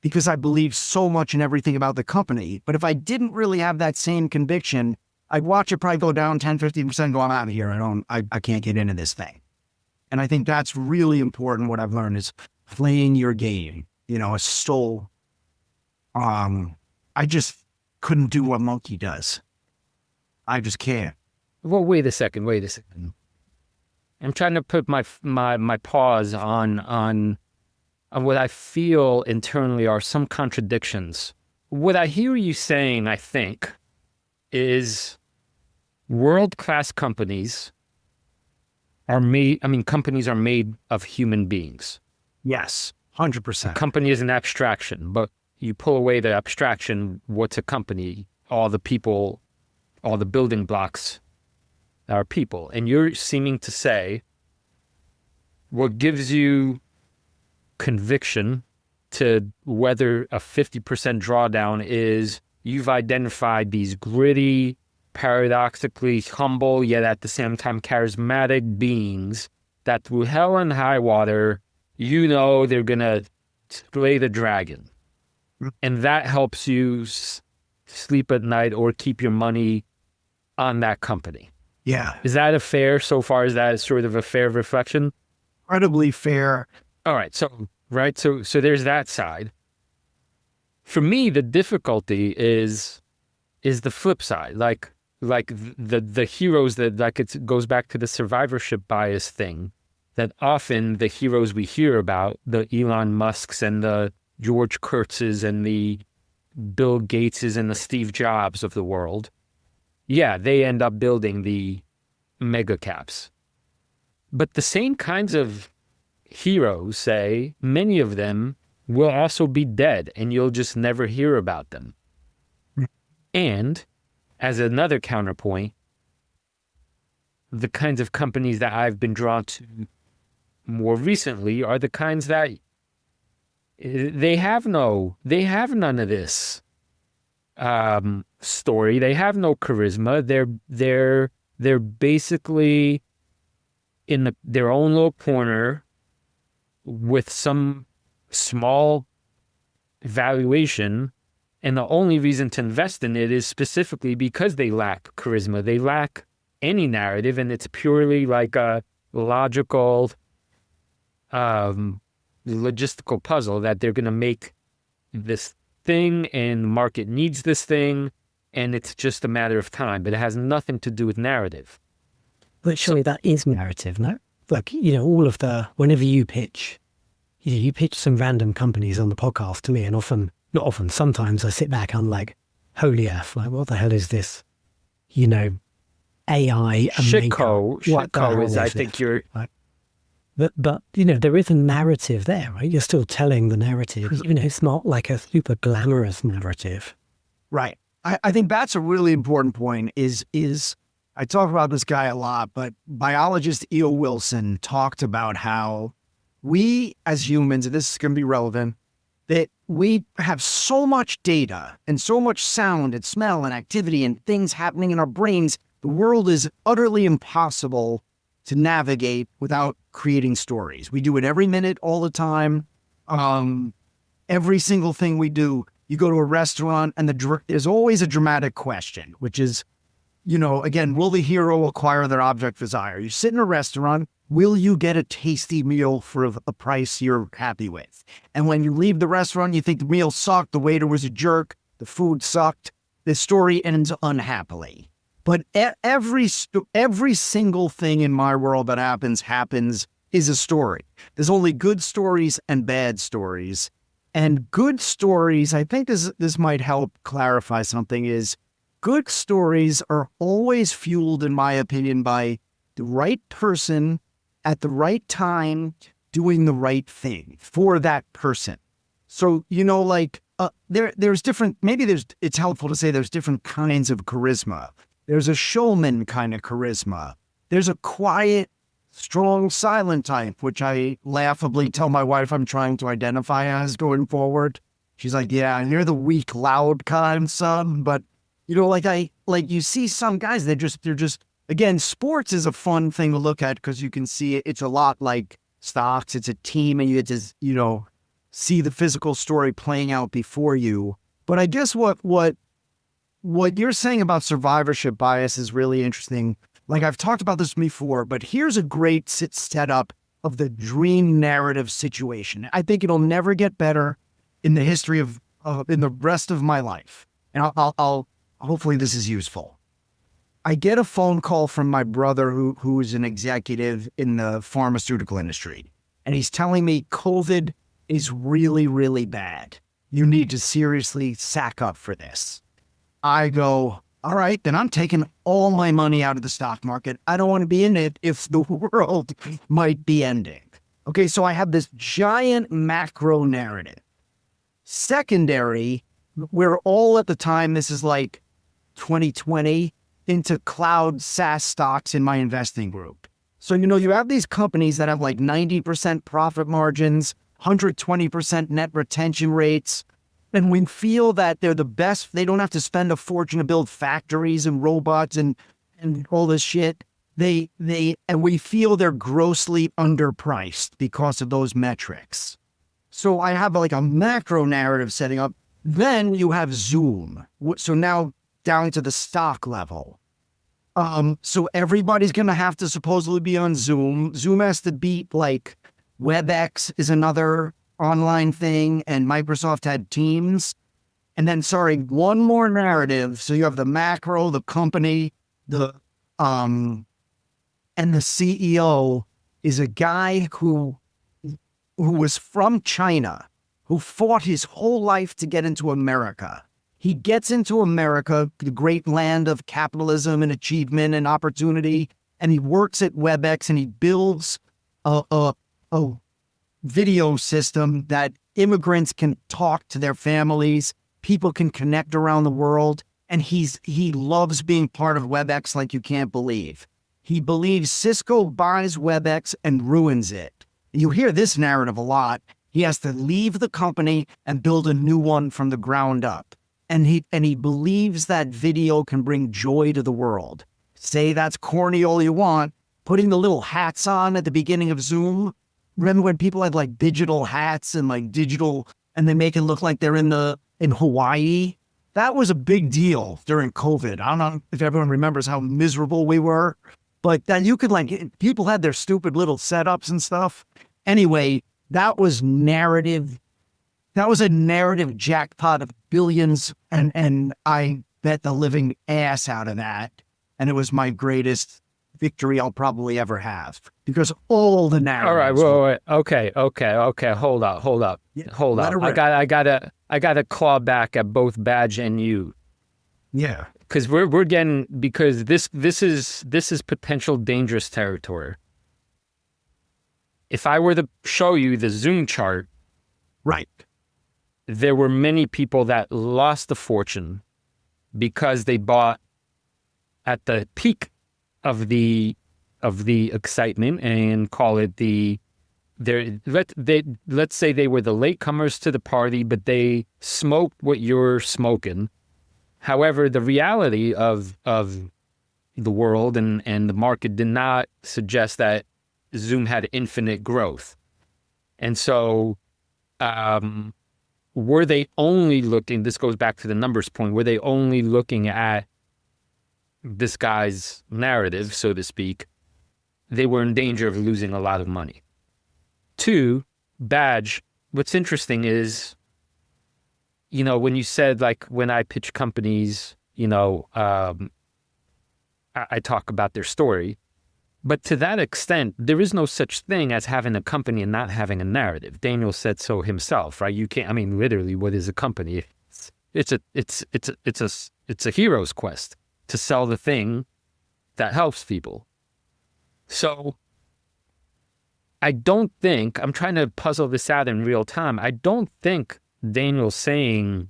Because I believe so much in everything about the company. But if I didn't really have that same conviction, I'd watch it probably go down 10, 15%, go, I'm out of here. I can't get into this thing. And I think that's really important. What I've learned is playing your game, a soul. I just couldn't do what Monkey does. I just can't. Well, wait a second. I'm trying to put my pause on what I feel internally are some contradictions. What I hear you saying, I think, is world-class companies are made of human beings. Yes, 100%. A company is an abstraction, but you pull away the abstraction, what's a company? All the people, all the building blocks are people. And you're seeming to say what gives you conviction to whether a 50% drawdown is you've identified these gritty, paradoxically humble, yet at the same time charismatic beings that through hell and high water, they're going to slay the dragon. And that helps you sleep at night or keep your money on that company. Yeah. Is that so far, is that sort of a fair reflection? Incredibly fair. All right. So there's that side. For me, the difficulty is the flip side. Like the heroes that, it goes back to the survivorship bias thing, that often the heroes we hear about, the Elon Musks and the George Kurtzes and the Bill Gateses and the Steve Jobs of the world, they end up building the mega caps. But the same kinds of heroes, say, many of them will also be dead and you'll just never hear about them. And as another counterpoint, the kinds of companies that I've been drawn to more recently are the kinds that they have none of this story. They have no charisma. They're basically in their own little corner with some small valuation, and the only reason to invest in it is specifically because they lack charisma. They lack any narrative, and it's purely like a logical, logistical puzzle that they're going to make this thing, and the market needs this thing, and it's just a matter of time. But it has nothing to do with narrative. But surely that is narrative, no? Like, whenever you pitch, you pitch some random companies on the podcast to me, and not often, sometimes I sit back and I'm like, holy F, like, what the hell is this? AI Shitco is, I think you're... Right? But there is a narrative there, right? You're still telling the narrative, even if it's not like a super glamorous narrative. Right. I think that's a really important point is I talk about this guy a lot, but biologist E.O. Wilson talked about how we as humans, and this is going to be relevant, that we have so much data and so much sound and smell and activity and things happening in our brains. The world is utterly impossible to navigate without creating stories. We do it every minute, all the time. Every single thing we do, you go to a restaurant and there's always a dramatic question, which is, again, will the hero acquire their object of desire? You sit in a restaurant, will you get a tasty meal for a price you're happy with? And when you leave the restaurant, you think the meal sucked, the waiter was a jerk, the food sucked, the story ends unhappily. But every single thing in my world that happens is a story. There's only good stories and bad stories. And good stories, I think this might help clarify something, is good stories are always fueled, in my opinion, by the right person at the right time doing the right thing for that person. So, like there's different, it's helpful to say there's different kinds of charisma. There's a showman kind of charisma. There's a quiet, strong, silent type, which I laughably tell my wife I'm trying to identify as going forward. She's like, yeah, you're the weak, loud kind, son. But, you see some guys, they're just, again, sports is a fun thing to look at because you can see it. It's a lot like stocks. It's a team and you get to, see the physical story playing out before you. But I guess what you're saying about survivorship bias is really interesting. Like I've talked about this before, but here's a great setup of the dream narrative situation. I think it'll never get better in the history of in the rest of my life. And I'll hopefully this is useful. I get a phone call from my brother who is an executive in the pharmaceutical industry. And he's telling me COVID is really, really bad. You need to seriously sack up for this. I go, all right, then I'm taking all my money out of the stock market. I don't want to be in it if the world might be ending. Okay, so I have this giant macro narrative. Secondary, we're all at the time, this is like 2020, into cloud SaaS stocks in my investing group. So, you have these companies that have like 90% profit margins, 120% net retention rates, and we feel that they're the best. They don't have to spend a fortune to build factories and robots and all this shit. And we feel they're grossly underpriced because of those metrics. So I have like a macro narrative setting up. Then you have Zoom. So now down to the stock level. So everybody's going to have to supposedly be on Zoom. Zoom has to beat like WebEx is another online thing, and Microsoft had Teams. And then, one more narrative. So you have the macro, the company, and the CEO is a guy who was from China, who fought his whole life to get into America. He gets into America, the great land of capitalism and achievement and opportunity, and he works at WebEx and he builds a video system that immigrants can talk to their families, people can connect around the world, and he loves being part of WebEx like you can't believe. He believes Cisco buys WebEx and ruins it. You hear this narrative a lot. He has to leave the company and build a new one from the ground up. And he believes that video can bring joy to the world. Say that's corny all you want. Putting the little hats on at the beginning of Zoom. Remember when people had like digital hats and like digital, and they make it look like they're in Hawaii? That was a big deal during COVID. I don't know if everyone remembers how miserable we were, but that you could people had their stupid little setups and stuff. Anyway, that was narrative. That was a narrative jackpot of billions, and I bet the living ass out of that. And it was my greatest victory I'll probably ever have, because all the narratives. All right, okay. Hold up. Yeah, Hold up. I gotta claw back at both Badge and you. Yeah, because we're getting, because this is potential dangerous territory. If I were to show you the Zoom chart, right, there were many people that lost a fortune because they bought at the peak of the excitement, and call it let's say they were the latecomers to the party, but they smoked what you're smoking. However, the reality of the world and the market did not suggest that Zoom had infinite growth. And so were they only looking, this goes back to the numbers point, were they only looking at this guy's narrative, so to speak, they were in danger of losing a lot of money. 2, Badge, what's interesting is, when you said, like, when I pitch companies, I talk about their story. But to that extent, there is no such thing as having a company and not having a narrative. Daniel said so himself, right? You can't, literally, what is a company? It's a hero's quest to sell the thing that helps people. So I don't think, I'm trying to puzzle this out in real time. I don't think Daniel's saying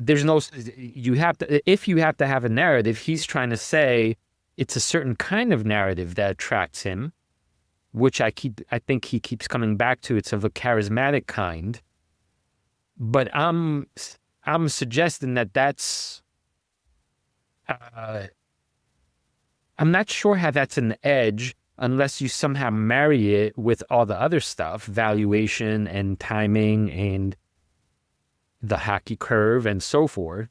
if you have to have a narrative, he's trying to say it's a certain kind of narrative that attracts him, which I think he keeps coming back to. It's of a charismatic kind. But I'm suggesting that's I'm not sure how that's an edge unless you somehow marry it with all the other stuff, valuation and timing and the hockey curve and so forth,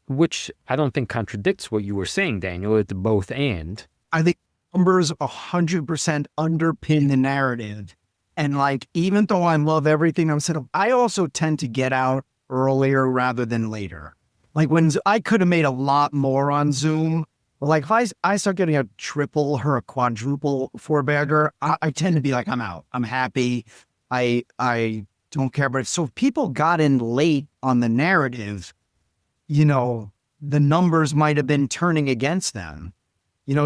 which I don't think contradicts what you were saying, Daniel. It's both and. I think numbers 100% underpin the narrative. And like, even though I love everything I'm saying, I also tend to get out earlier rather than later. Like when I could have made a lot more on Zoom. Like if I start getting a triple or a quadruple four-bagger, I tend to be like, I'm out. I'm happy. I don't care. But so if people got in late on the narrative, the numbers might have been turning against them.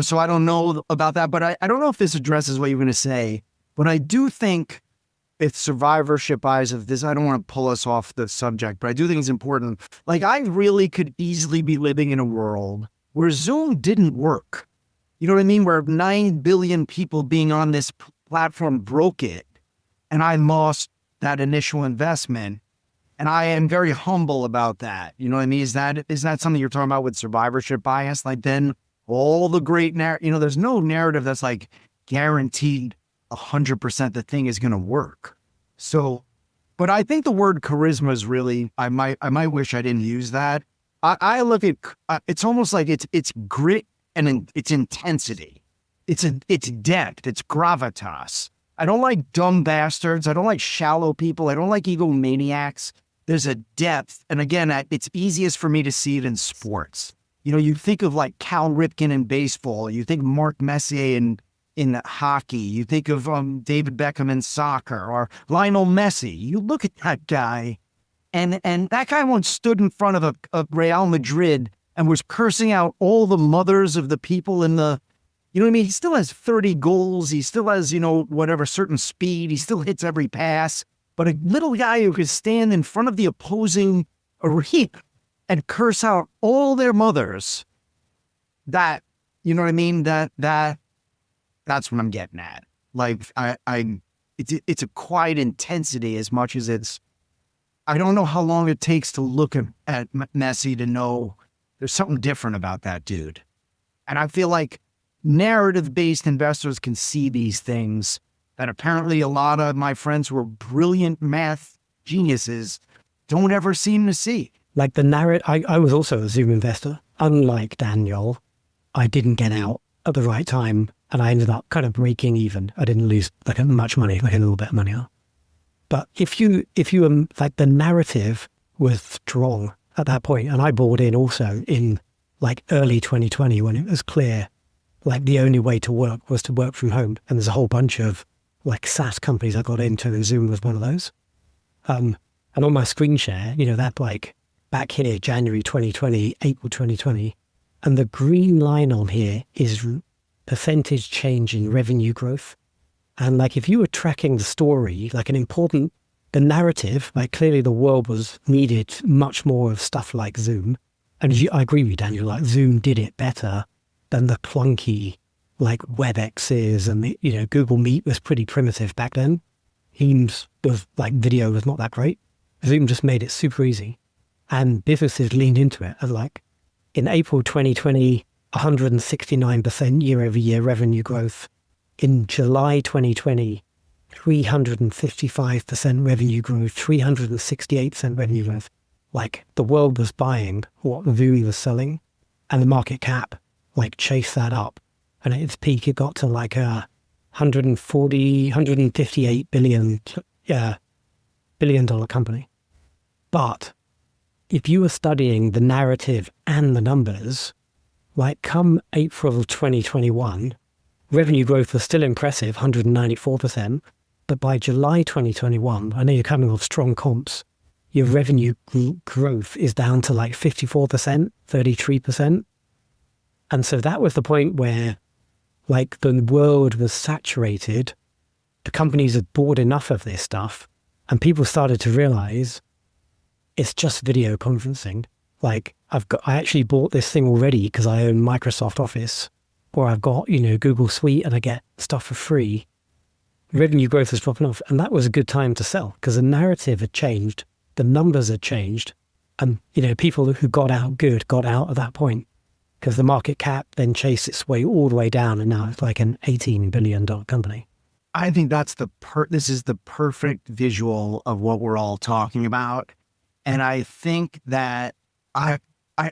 So I don't know about that. But I don't know if this addresses what you're going to say. But I do think if survivorship eyes of this, I don't want to pull us off the subject, but I do think it's important. Like I really could easily be living in a world where Zoom didn't work. You know what I mean? Where 9 billion people being on this platform broke it. And I lost that initial investment. And I am very humble about that. You know what I mean? Is that something you're talking about with survivorship bias? Like then all the great there's no narrative that's like guaranteed 100% the thing is going to work. So, but I think the word charisma is really, I might wish I didn't use that. I look at, it's almost like it's grit and it's intensity. It's depth. It's gravitas. I don't like dumb bastards. I don't like shallow people. I don't like egomaniacs. There's a depth. And again, it's easiest for me to see it in sports. You think of like Cal Ripken in baseball. You think Mark Messier in hockey. You think of David Beckham in soccer or Lionel Messi. You look at that guy. And that guy once stood in front of a Real Madrid and was cursing out all the mothers of the people in the, you know what I mean? He still has 30 goals. He still has, whatever certain speed. He still hits every pass. But a little guy who could stand in front of the opposing arena and curse out all their mothers, that, you know what I mean? That's what I'm getting at. Like, it's a quiet intensity as much as it's, I don't know how long it takes to look at Messi to know there's something different about that dude. And I feel like narrative-based investors can see these things that apparently a lot of my friends who are brilliant math geniuses don't ever seem to see. Like the narrative, I was also a Zoom investor. Unlike Daniel, I didn't get out at the right time and I ended up kind of breaking even. I didn't lose like much money, like a little bit of money. But if you like the narrative was strong at that point, and I bought in also in like early 2020 when it was clear, like the only way to work was to work from home. And there's a whole bunch of like SaaS companies I got into, and Zoom was one of those. And on my screen share, that like back here, January 2020, April 2020, and the green line on here is percentage change in revenue growth. And like, if you were tracking the story, like the narrative, like clearly the world needed much more of stuff like Zoom. And I agree with you, Daniel, like Zoom did it better than the clunky, like WebExes and, Google Meet was pretty primitive back then. Teams was like video was not that great. Zoom just made it super easy. And businesses leaned into it. And like in April 2020, 169% year-over-year revenue growth. In July 2020, 355% revenue growth, 368% revenue growth. Like the world was buying what Vui was selling and the market cap like chased that up. And at its peak, it got to like a 158 billion, billion-dollar company. But if you were studying the narrative and the numbers, like come April 2021, revenue growth was still impressive, 194%. But by July 2021, I know you're coming off strong comps, your revenue growth is down to like 54%, 33%. And so that was the point where like the world was saturated. The companies had bought enough of this stuff and people started to realize it's just video conferencing. Like I actually bought this thing already because I own Microsoft Office, or I've got, Google Suite and I get stuff for free. Revenue growth was dropping off. And that was a good time to sell because the narrative had changed. The numbers had changed. And, people who got out good got out at that point because the market cap then chased its way all the way down. And now it's like an $18 billion company. I think that's this is the perfect visual of what we're all talking about. And I think that I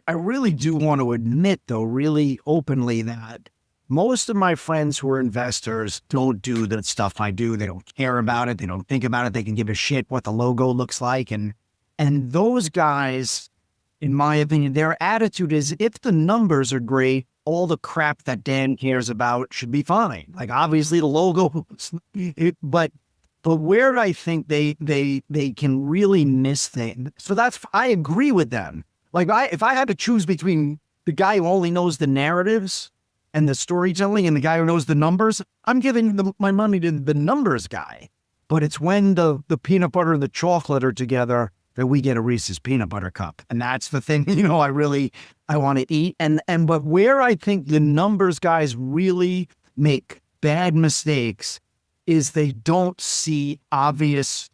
really do want to admit, though, really openly that most of my friends who are investors don't do the stuff I do. They don't care about it. They don't think about it. They can give a shit what the logo looks like. And those guys, in my opinion, their attitude is if the numbers are great, all the crap that Dan cares about should be fine. Like obviously the logo, but where I think they can really miss things. So I agree with them. Like if I had to choose between the guy who only knows the narratives and the storytelling and the guy who knows the numbers, I'm giving my money to the numbers guy. But it's when the peanut butter and the chocolate are together that we get a Reese's peanut butter cup. And that's the thing, I want to eat. But where I think the numbers guys really make bad mistakes is they don't see obvious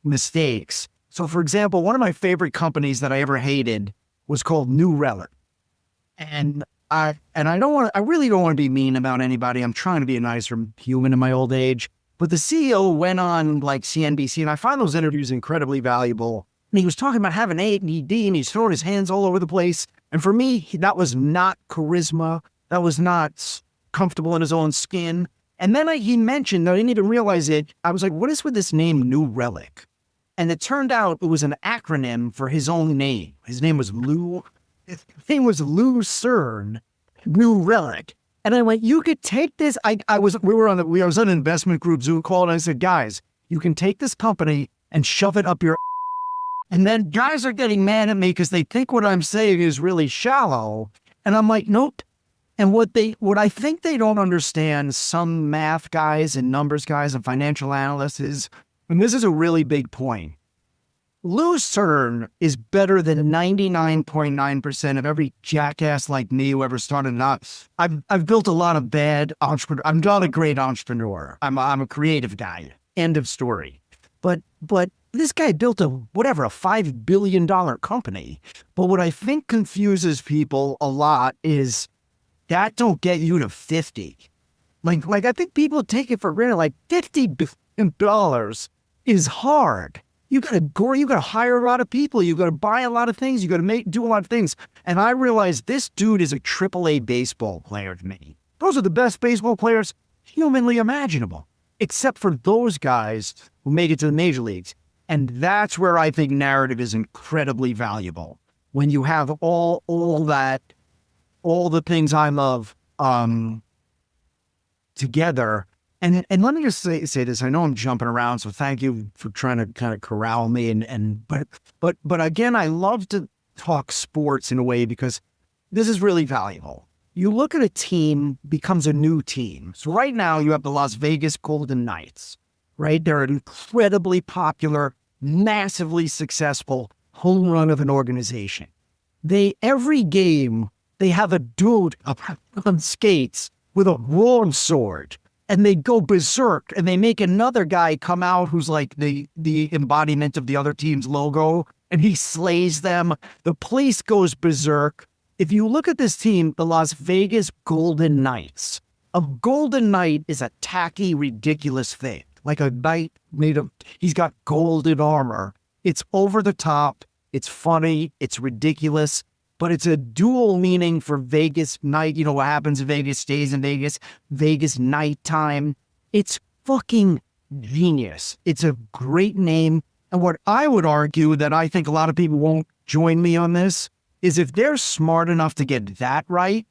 mistakes. So for example, one of my favorite companies that I ever hated was called New Relic. And I really don't want to be mean about anybody. I'm trying to be a nicer human in my old age. But the CEO went on like CNBC, and I find those interviews incredibly valuable. And he was talking about having ADD, and he's throwing his hands all over the place. And for me, that was not charisma. That was not comfortable in his own skin. And then he mentioned, I didn't even realize it. I was like, what is with this name, New Relic? And it turned out it was an acronym for his own name. His name was Lou. His name was Lou Cern, New Relic. And I went, you could take this. I was on an investment group Zoom call, and I said, guys, you can take this company and shove it up your. And then guys are getting mad at me because they think what I'm saying is really shallow. And I'm like, nope. And what I think they don't understand, some math guys and numbers guys and financial analysts is, and this is a really big point, Lou Cern is better than 99.9% of every jackass like me who ever started out. I've built a lot of bad entrepreneurs. I'm not a great entrepreneur. I'm a creative guy. End of story. But this guy built a $5 billion company. But what I think confuses people a lot is that don't get you to 50. Like I think people take it for granted. Like $50 billion is hard. You gotta hire a lot of people. You gotta buy a lot of things. You gotta do a lot of things. And I realized this dude is a AAA baseball player to me. Those are the best baseball players humanly imaginable, except for those guys who make it to the major leagues. And that's where I think narrative is incredibly valuable. When you have all the things I love together. And let me just say this. I know I'm jumping around, so thank you for trying to kind of corral me. But again, I love to talk sports in a way because this is really valuable. You look at a team becomes a new team. So right now you have the Las Vegas Golden Knights, right? They're an incredibly popular, massively successful home run of an organization. Every game they have a dude up on skates with a broadsword. And they go berserk, and they make another guy come out who's like the embodiment of the other team's logo, and he slays them. The place goes berserk. If you look at this team, the Las Vegas Golden Knights, a Golden Knight is a tacky, ridiculous thing. Like a knight he's got golden armor. It's over the top. It's funny. It's ridiculous. but it's a dual meaning for Vegas night. You know what happens in Vegas stays in Vegas, Vegas nighttime. It's fucking genius. It's a great name. And what I would argue that I think a lot of people won't join me on this is if they're smart enough to get that right,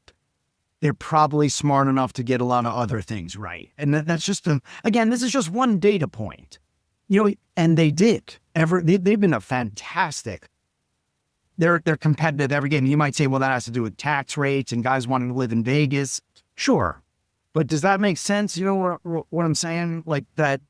they're probably smart enough to get a lot of other things right. And that's just, again, this is just one data point. You know, and they did. They've been a fantastic. They're competitive every game. You might say, well, that has to do with tax rates and guys wanting to live in Vegas. Sure. But does that make sense? You know what I'm saying? Like that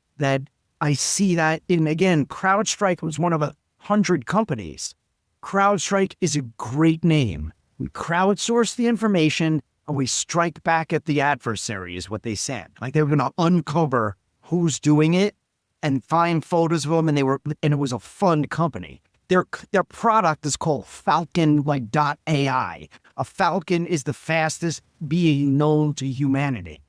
I see that in, again, CrowdStrike was one of 100 companies. CrowdStrike is a great name. We crowdsource the information and we strike back at the adversary is what they said. Like they were going to uncover who's doing it and find photos of them. And it was a fun company. Their product is called Falcon, like .ai. A Falcon is the fastest being known to humanity.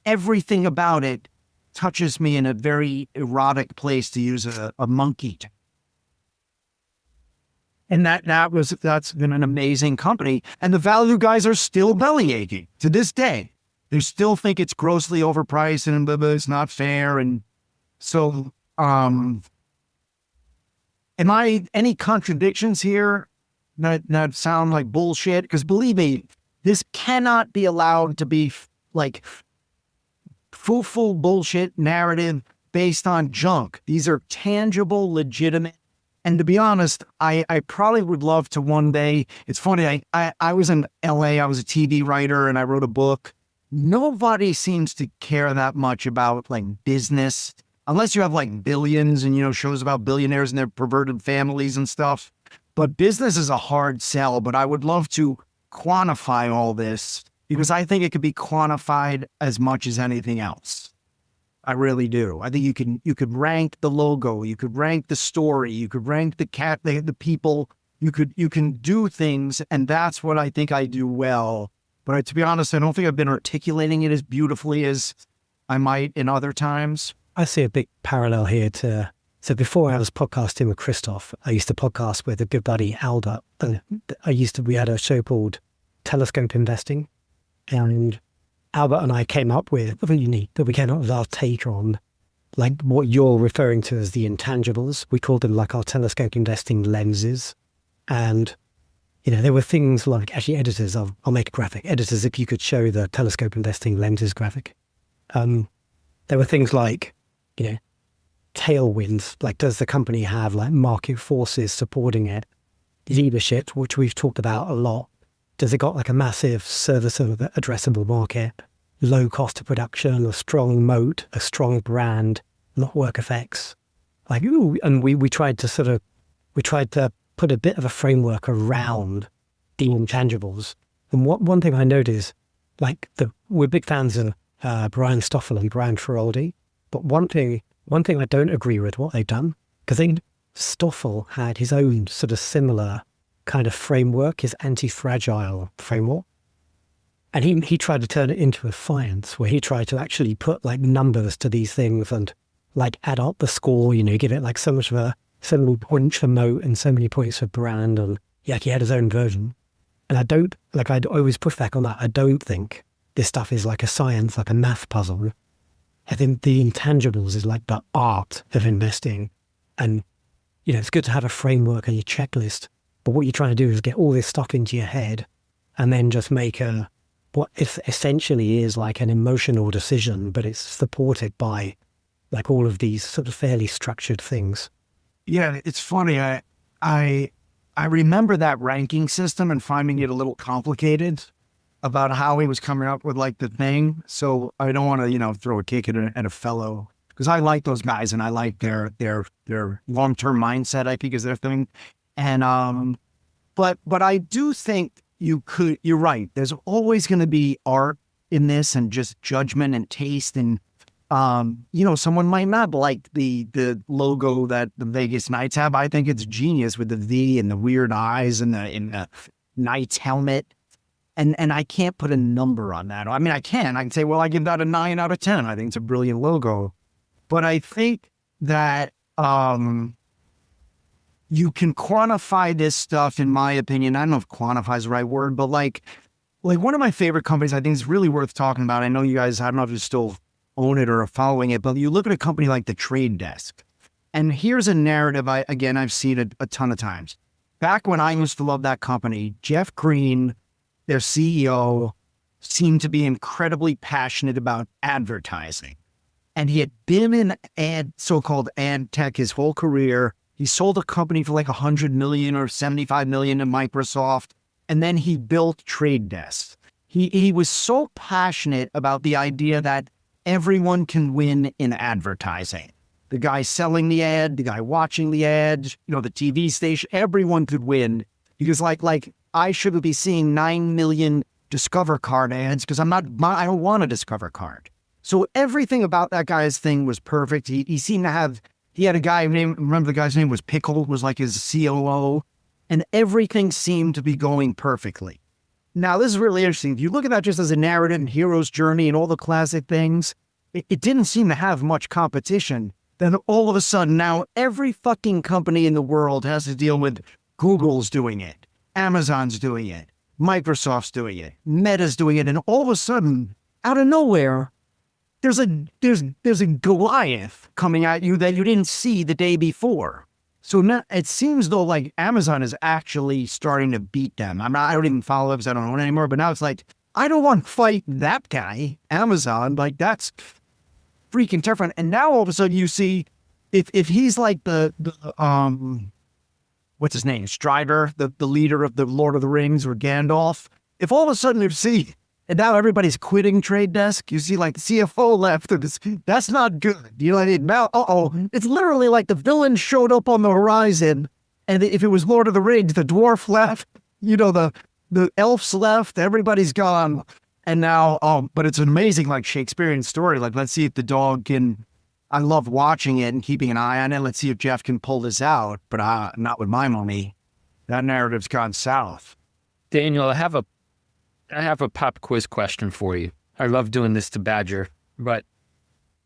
Everything about it touches me in a very erotic place, to use a monkey. And that's been an amazing company. And the value guys are still belly aching to this day. They still think it's grossly overpriced and blah, blah, it's not fair. And so, am I any contradictions here that sound like bullshit? Because believe me, this cannot be allowed to be like full bullshit narrative based on junk. These are tangible, legitimate. And to be honest, I probably would love to one day. It's funny, I was in LA, I was a TV writer and I wrote a book. Nobody seems to care that much about like business, unless you have like billions and, you know, shows about billionaires and their perverted families and stuff. But business is a hard sell, but I would love to quantify all this because I think it could be quantified as much as anything else. I really do. I think you could rank the logo, you could rank the story, you could rank the people, you can do things, and that's what I think I do well. But to be honest, I don't think I've been articulating it as beautifully as I might in other times. I see a big parallel here so before I was podcasting with Krzysztof, I used to podcast with a good buddy, Albert, and we had a show called Telescope Investing, and Albert and I came up with our take on like what you're referring to as the intangibles. We called them like our telescope investing lenses. And, you know, there were things like, actually editors, I'll make a graphic. Editors, if you could show the telescope investing lenses graphic. There were things like, you know, tailwinds, like does the company have like market forces supporting it? Leadership, which we've talked about a lot. Does it got like a massive serviceable addressable market, low cost of production, a strong moat, a strong brand, network effects? Like, and we tried to put a bit of a framework around the intangibles. And one thing I noticed, like we're big fans of Brian Stoffel and Brian Feroldi, but one thing I don't agree with what they've done, because Stoffel had his own sort of similar kind of framework, his anti-fragile framework. And he tried to turn it into a science where he tried to actually put like numbers to these things and like add up the score, you know, give it like so many points for moat and so many points for brand. And yeah, he had his own version. And I'd always push back on that. I don't think this stuff is like a science, like a math puzzle. I think the intangibles is like the art of investing. And, you know, it's good to have a framework and your checklist. But what you're trying to do is get all this stuff into your head and then just make what essentially is like an emotional decision, but it's supported by like all of these sort of fairly structured things. Yeah, it's funny. I remember that ranking system and finding it a little complicated about how he was coming up with like the thing. So I don't want to, you know, throw a kick at a fellow, because I like those guys and I like their long-term mindset, I think, is their thing. And, but I do think you're right. There's always going to be art in this and just judgment and taste. And, you know, someone might not like the logo that the Vegas Knights have. I think it's genius with the V and the weird eyes and the Knights helmet. And I can't put a number on that. I mean, I can say, well, I give that a 9 out of 10. I think it's a brilliant logo. But I think that, you can quantify this stuff, in my opinion. I don't know if quantify is the right word, but like one of my favorite companies I think is really worth talking about. I know you guys, I don't know if you still own it or are following it, but you look at a company like the Trade Desk. And here's a narrative I've seen a ton of times. Back when I used to love that company, Jeff Green, their CEO, seemed to be incredibly passionate about advertising. And he had been in so-called ad tech his whole career. He sold a company for like $100 million or $75 million to Microsoft. And then he built Trade Desk. He was so passionate about the idea that everyone can win in advertising. The guy selling the ad, the guy watching the ad, the TV station, everyone could win. Because like I shouldn't be seeing 9 million Discover card ads because I don't want a Discover card. So everything about that guy's thing was perfect. He seemed to have, he had a guy named, remember the guy's name was Pickle, was like his COO, and everything seemed to be going perfectly. Now, this is really interesting. If you look at that just as a narrative and hero's journey and all the classic things, it didn't seem to have much competition. Then all of a sudden, now every fucking company in the world has to deal with Google's doing it, Amazon's doing it, Microsoft's doing it, Meta's doing it, and all of a sudden, out of nowhere, there's a Goliath coming at you that you didn't see the day before. So now it seems though like Amazon is actually starting to beat them. I don't even follow them because I don't own it anymore. But now it's like, I don't want to fight that guy, Amazon. Like that's freaking terrifying. And now all of a sudden you see, if he's like the what's his name, Strider, the leader of the Lord of the Rings, or Gandalf. If all of a sudden you see, and now everybody's quitting Trade Desk, you see like the CFO left, that's not good. You know what I mean? Now, it's literally like the villain showed up on the horizon, and if it was Lord of the Rings, the dwarf left, the elves left, everybody's gone. And now, but it's an amazing like Shakespearean story. Like, let's see if the dog can, I love watching it and keeping an eye on it. Let's see if Jeff can pull this out, but not with my money. That narrative's gone south. Daniel, I have a pop quiz question for you. I love doing this to Badger, but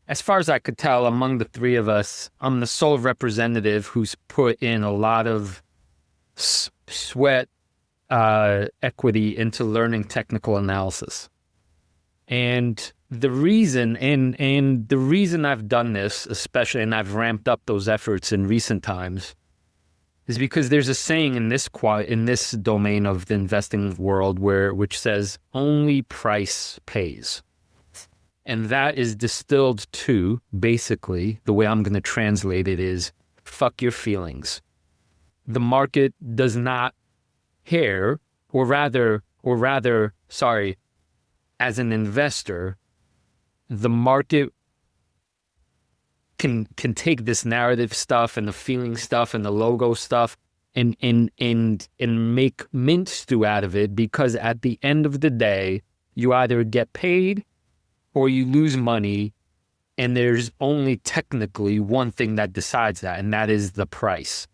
as far as I could tell, among the three of us, I'm the sole representative who's put in a lot of sweat, equity into learning technical analysis. And the reason, and the reason I've done this, especially, and I've ramped up those efforts in recent times, is because there's a saying in this domain of the investing world which says only price pays. And that is distilled to, basically, the way I'm going to translate it is, fuck your feelings. The market does not care, or rather, as an investor, the market can take this narrative stuff and the feeling stuff and the logo stuff and make mint stew out of it, because at the end of the day, you either get paid or you lose money, and there's only technically one thing that decides that, and that is the price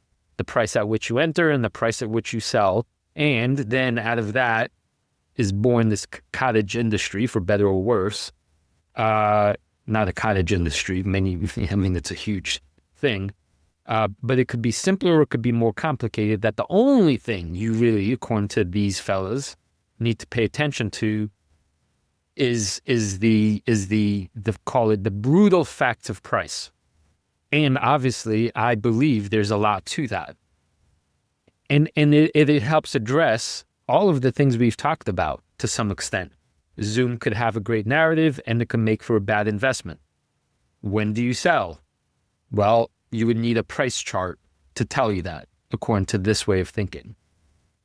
at which you enter and the price at which you sell. And then out of that is born this cottage industry, for better or worse. Not a cottage industry. It's a huge thing. But it could be simpler or it could be more complicated, that the only thing you really, according to these fellas, need to pay attention to is the call it the brutal facts of price. And obviously, I believe there's a lot to that. And it helps address all of the things we've talked about to some extent. Zoom could have a great narrative and it can make for a bad investment. When do you sell? Well, you would need a price chart to tell you that, according to this way of thinking.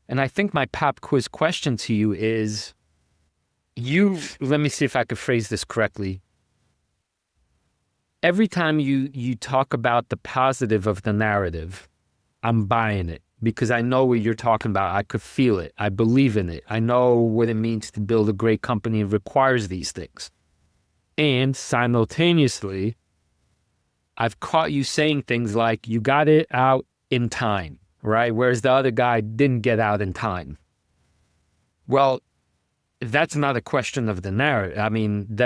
And I think my pop quiz question to you is, let me see if I could phrase this correctly. Every time you talk about the positive of the narrative, I'm buying it, because I know what you're talking about. I could feel it. I believe in it. I know what it means to build a great company. It requires these things. And simultaneously, I've caught you saying things like, you got it out in time, right? Whereas the other guy didn't get out in time. Well, that's not a question of the narrative. I mean,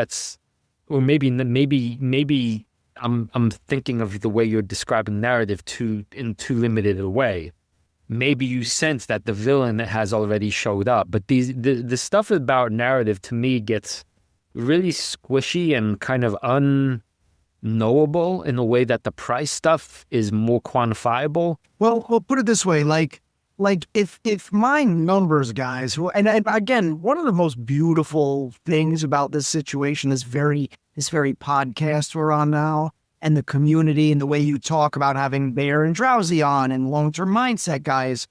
or maybe I'm thinking of the way you're describing narrative in too limited a way. Maybe you sense that the villain has already showed up, but the stuff about narrative to me gets really squishy and kind of unknowable in a way that the price stuff is more quantifiable. Well, put it this way, like if my numbers guys, and again, one of the most beautiful things about this situation, this very podcast we're on now, and the community and the way you talk about having Aehr and Drowsy on and long-term mindset guys,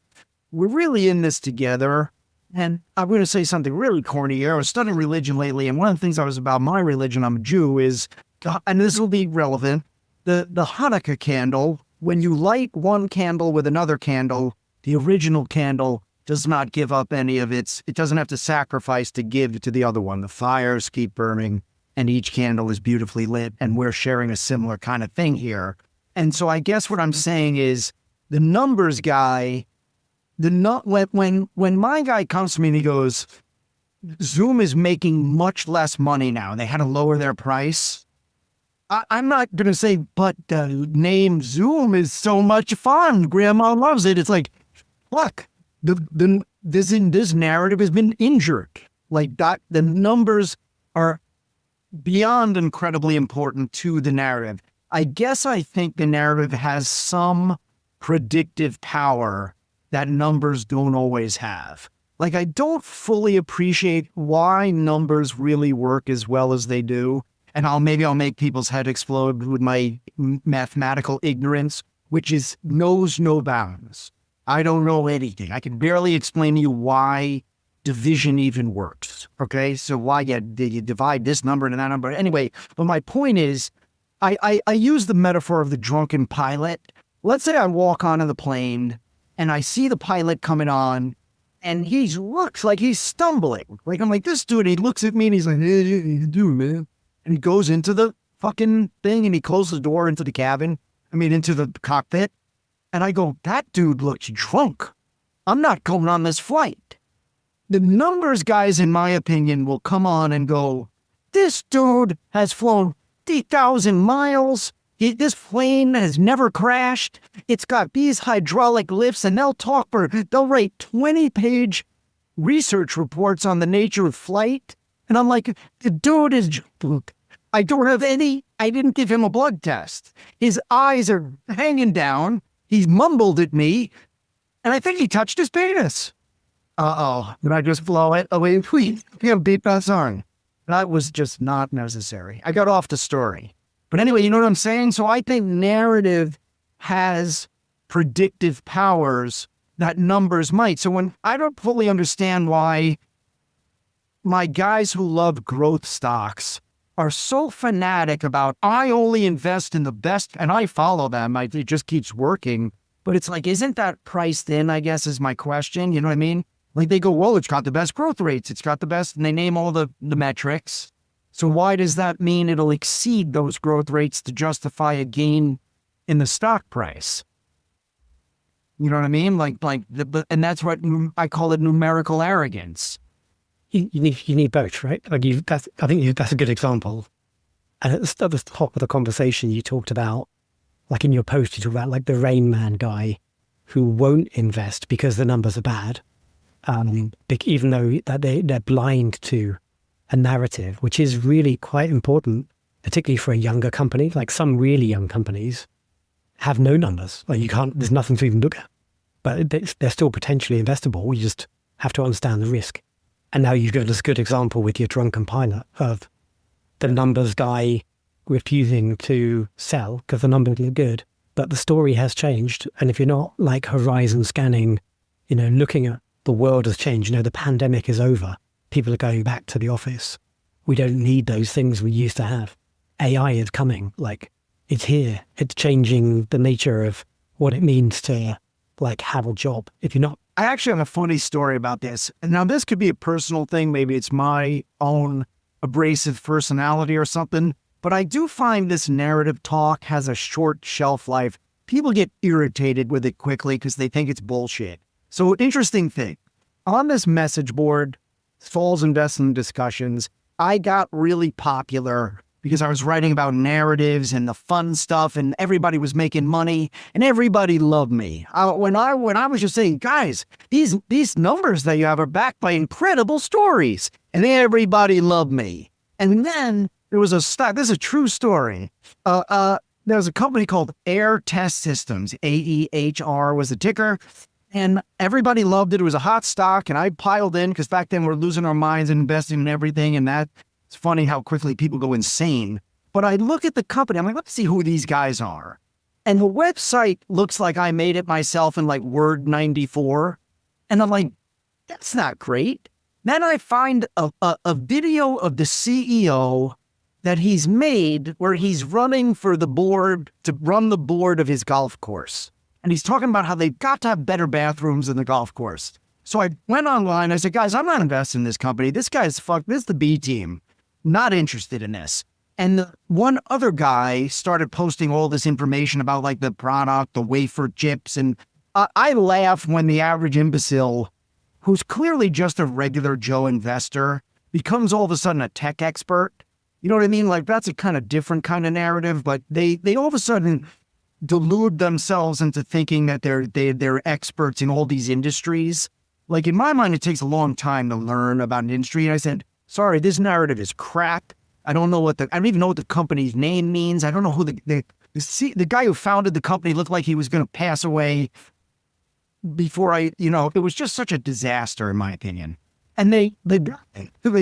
we're really in this together. And I'm going to say something really corny here. I was studying religion lately, and one of the things I was about my religion, I'm a Jew, is, and this will be relevant, the Hanukkah candle, when you light one candle with another candle, the original candle does not give up any of it doesn't have to sacrifice to give to the other one. The fires keep burning, and each candle is beautifully lit, and we're sharing a similar kind of thing here. And so I guess what I'm saying is the numbers guy, when my guy comes to me and he goes, Zoom is making much less money now, they had to lower their price. I'm not going to say, but the name Zoom is so much fun. Grandma loves it. It's like, look, this narrative has been injured. Like that, the numbers are beyond incredibly important to the narrative. I guess I think the narrative has some predictive power that numbers don't always have. Like, I don't fully appreciate why numbers really work as well as they do. And maybe I'll make people's head explode with my mathematical ignorance, which knows no bounds. I don't know anything. I can barely explain to you why division even works. Okay, so why you divide this number and that number. Anyway, but my point is, I use the metaphor of the drunken pilot. Let's say I walk onto the plane and I see the pilot coming on, and he looks like he's stumbling. Like, I'm like, this dude, he looks at me and he's like, hey, you doing, man? And he goes into the fucking thing and he closes the door into the into the cockpit. And I go, that dude looks drunk. I'm not going on this flight. The numbers guys, in my opinion, will come on and go, this dude has flown 50,000 miles. This plane has never crashed. It's got these hydraulic lifts, and they'll write 20-page research reports on the nature of flight. And I'm like, the dude is, look, I didn't give him a blood test. His eyes are hanging down. He's mumbled at me, and I think he touched his penis. Uh-oh, did I just blow it? Oh, wait, please, beep that song. That was just not necessary. I got off the story. But anyway, you know what I'm saying? So I think narrative has predictive powers that numbers might. So when I don't fully understand why my guys who love growth stocks are so fanatic about, I only invest in the best, and I follow them. It just keeps working. But it's like, isn't that priced in, I guess, is my question. You know what I mean? Like they go, well, it's got the best growth rates. It's got the best, and they name all the metrics. So why does that mean it'll exceed those growth rates to justify a gain in the stock price? You know what I mean? And that's what I call it, numerical arrogance. You need both, right? I think that's a good example. And at the top of the conversation, you talked about, like in your post, you talked about like the Rain Man guy who won't invest because the numbers are bad, even though that they're blind to a narrative, which is really quite important, particularly for a younger company. Like some really young companies have no numbers. Like there's nothing to even look at, but they're still potentially investable. You just have to understand the risk. And now you've got this good example with your drunken pilot of the numbers guy refusing to sell because the numbers look good, but the story has changed. And if you're not like horizon scanning, looking at the world has changed, the pandemic is over. People are going back to the office. We don't need those things we used to have. AI is coming, like it's here. It's changing the nature of what it means to like have a job. If you're not, I actually have a funny story about this. And now this could be a personal thing. Maybe it's my own abrasive personality or something, but I do find this narrative talk has a short shelf life. People get irritated with it quickly because they think it's bullshit. So interesting thing, on this message board, Falls Investment Discussions, I got really popular because I was writing about narratives and the fun stuff, and everybody was making money and everybody loved me. When I was just saying, guys, these numbers that you have are backed by incredible stories, and everybody loved me. And then there was this is a true story. There was a company called Aehr Test Systems, AEHR was the ticker. And everybody loved it. It was a hot stock, and I piled in because back then we're losing our minds and investing in everything. And that's funny how quickly people go insane. But I look at the company. I'm like, let's see who these guys are. And the website looks like I made it myself in like Word 94. And I'm like, that's not great. Then I find a video of the CEO that he's made where he's running for the board to run the board of his golf course. And he's talking about how they've got to have better bathrooms in the golf course. So I went online. I said, guys, I'm not investing in this company. This guy's fucked. This is the B team. Not interested in this. And the one other guy started posting all this information about like the product, the wafer chips. And I laugh when the average imbecile, who's clearly just a regular Joe investor, becomes all of a sudden a tech expert. You know what I mean? Like that's a kind of different kind of narrative, but they all of a sudden delude themselves into thinking that they're experts in all these industries. Like in my mind, it takes a long time to learn about an industry. And I said, sorry, this narrative is crap. I don't even know what the company's name means. I don't know who the guy who founded the company looked like he was going to pass away before it was just such a disaster in my opinion. And they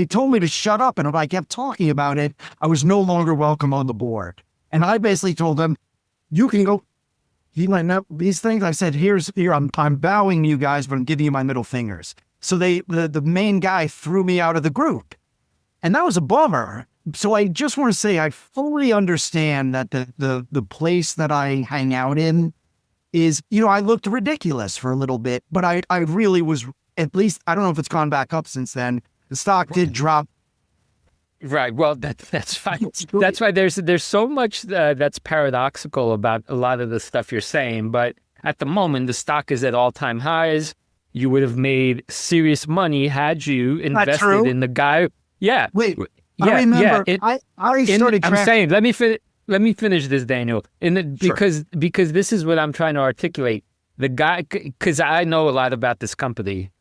told me to shut up. And if I kept talking about it, I was no longer welcome on the board. And I basically told them, you can go, you might know these things. I said, here, I'm bowing to you guys, but I'm giving you my middle fingers. So the main guy threw me out of the group. And that was a bummer. So I just want to say, I fully understand that the place that I hang out in is, I looked ridiculous for a little bit, but I really was, at least, I don't know if it's gone back up since then. The stock did drop. Right. Well, that's fine. That's why there's so much that's paradoxical about a lot of the stuff you're saying. But at the moment, the stock is at all-time highs. You would have made serious money had you invested in the guy. Yeah. Wait. Yeah, I remember. Yeah, I started. I'm saying. Let me finish this, Daniel. Because this is what I'm trying to articulate. The guy, because I know a lot about this company.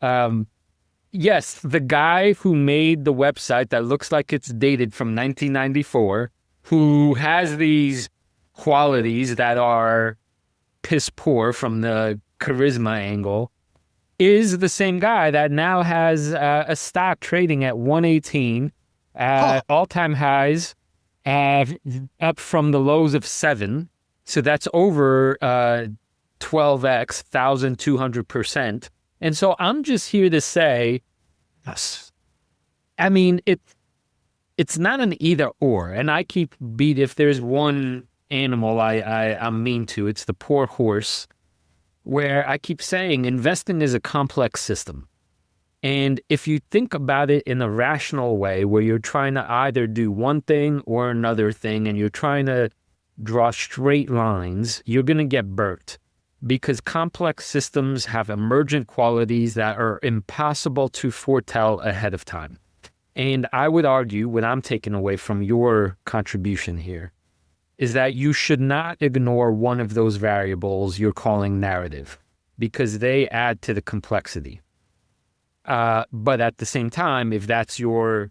Yes, the guy who made the website that looks like it's dated from 1994, who has these qualities that are piss poor from the charisma angle, is the same guy that now has a stock trading at 118, all-time highs, up from the lows of 7. So that's over 12x, 1,200%. And so I'm just here to say, yes, I mean, it's not an either or. And I keep if there's one animal I'm mean to, it's the poor horse, where I keep saying investing is a complex system. And if you think about it in a rational way, where you're trying to either do one thing or another thing, and you're trying to draw straight lines, you're going to get burnt. Because complex systems have emergent qualities that are impossible to foretell ahead of time. And I would argue, what I'm taking away from your contribution here, is that you should not ignore one of those variables you're calling narrative, because they add to the complexity. But at the same time, if that's your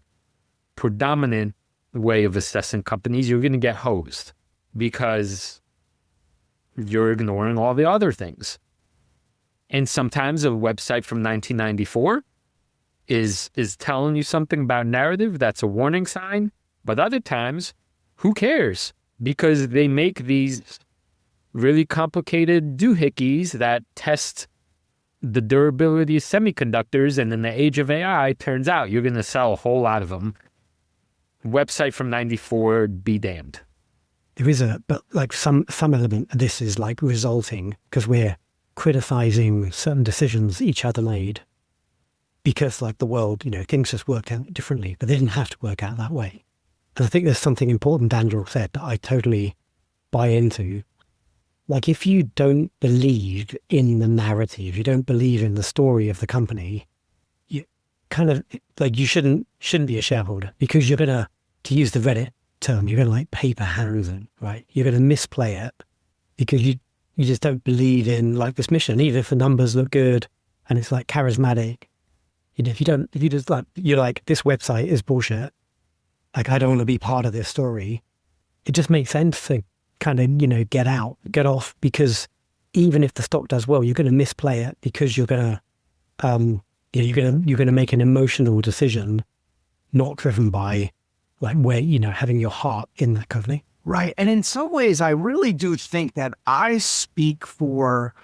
predominant way of assessing companies, you're going to get hosed, because you're ignoring all the other things. And sometimes a website from 1994 is telling you something about narrative that's a warning sign, but other times, who cares? Because they make these really complicated doohickeys that test the durability of semiconductors, and in the age of AI, turns out you're going to sell a whole lot of them. Website from 94, be damned. There is some element of this is like resulting because we're criticizing certain decisions each other made because like the world, things just worked out differently, but they didn't have to work out that way. And I think there's something important Daniel said that I totally buy into. Like if you don't believe in the narrative, you don't believe in the story of the company, you kind of like you shouldn't be a shareholder, because you're going to use the Reddit term, you're going to like paper hands it, right? You're going to misplay it because you just don't believe in like this mission, even if the numbers look good and it's like charismatic. You know, if you just like, you're like, this website is bullshit. Like, I don't want to be part of this story. It just makes sense to kind of, you know, get off, because even if the stock does well, you're going to misplay it because you're going to, you're going to make an emotional decision, not driven by like where, you know, having your heart in that company. Right. And in some ways, I really do think that I speak for,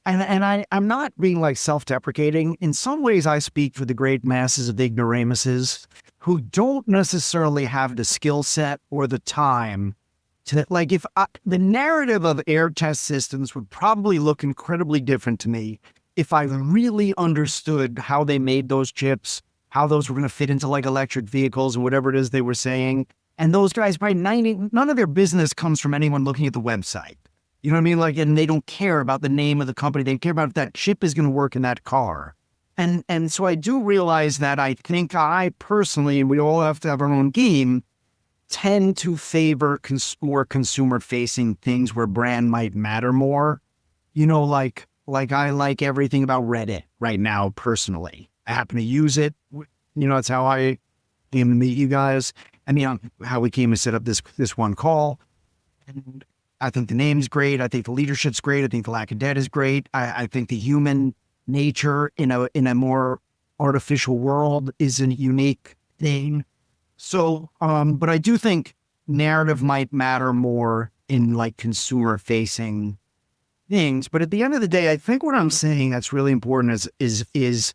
and I'm not being like self-deprecating. In some ways, I speak for the great masses of ignoramuses who don't necessarily have the skill set or the time to, like, the narrative of Aehr test systems would probably look incredibly different to me if I really understood how they made those chips, how those were going to fit into like electric vehicles and whatever it is they were saying. And those guys, probably none of their business comes from anyone looking at the website. You know what I mean? Like, and they don't care about the name of the company. They care about if that chip is going to work in that car. And so I do realize that I think I personally, and we all have to have our own game, tend to favor more consumer-facing things where brand might matter more. You know, like I like everything about Reddit right now personally. I happen to use it. You know, that's how I came to meet you guys. I mean, how we came to set up this one call. And I think the name's great. I think the leadership's great. I think the lack of debt is great. I think the human nature in a more artificial world is a unique thing. So, but I do think narrative might matter more in like consumer facing things. But at the end of the day, I think what I'm saying that's really important is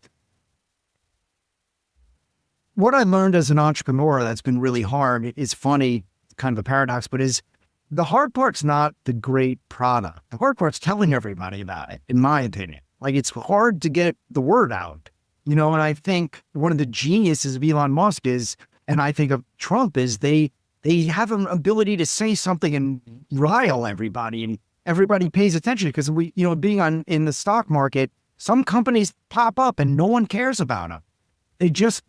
what I learned as an entrepreneur that's been really hard. It's funny, kind of a paradox, but is the hard part's not the great product. The hard part's telling everybody about it, in my opinion. Like, it's hard to get the word out, you know, and I think one of the geniuses of Elon Musk is, and I think of Trump, is they have an ability to say something and rile everybody, and everybody pays attention because we, you know, being in the stock market, some companies pop up and no one cares about them.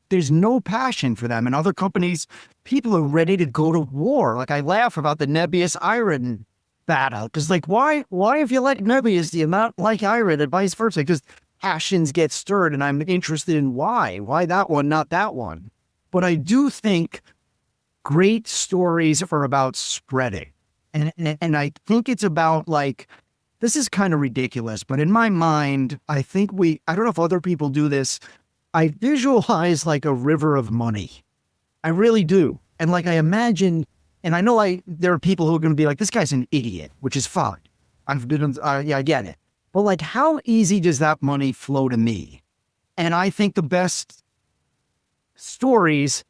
There's no passion for them. And other companies, people are ready to go to war. Like, I laugh about the Nebius Iron battle. Because, like, why if you like Nebius, do you not like Iron, and vice versa? Because passions get stirred, and I'm interested in why that one, not that one. But I do think great stories are about spreading. And I think it's about, like, this is kind of ridiculous, but in my mind, I think I don't know if other people do this, I visualize like a river of money. I really do. And like, I imagine, and I know there are people who are going to be like, this guy's an idiot, which is fine. Yeah, I get it. But like, how easy does that money flow to me? And I think the best stories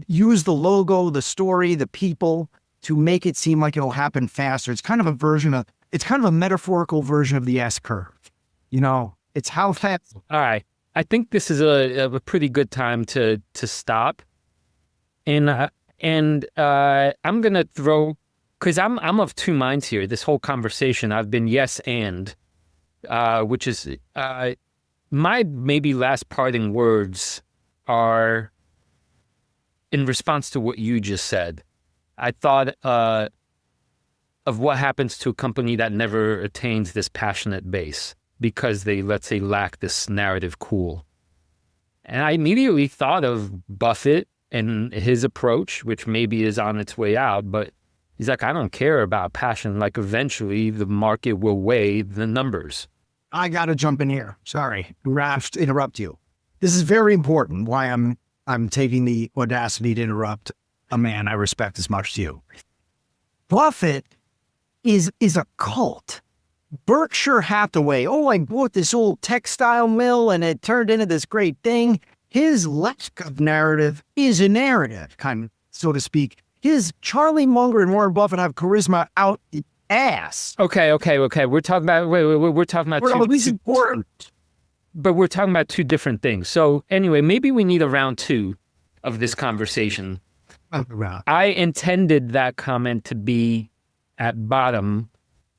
use the logo, the story, the people to make it seem like it'll happen faster. It's kind of a metaphorical version of the S curve. You know, it's how fast. All right. I think this is a pretty good time to stop, and I'm gonna throw, because I'm of two minds here. This whole conversation, I've been yes and, which is my maybe last parting words are in response to what you just said. I thought of what happens to a company that never attains this passionate base, because they, let's say, lack this narrative cool. And I immediately thought of Buffett and his approach, which maybe is on its way out, but he's like, I don't care about passion. Like, eventually the market will weigh the numbers. I got to jump in here. Sorry, Raft, interrupt you. This is very important, why I'm taking the audacity to interrupt a man I respect as much as you. Buffett is a cult. Berkshire Hathaway, I bought this old textile mill and it turned into this great thing. His lack of narrative is a narrative, kind of, so to speak. His Charlie Munger and Warren Buffett have charisma out the ass. Okay. We're talking about, we're talking about at least important. But we're talking about two different things. So anyway, maybe we need a round two of this conversation. I intended that comment to be at bottom.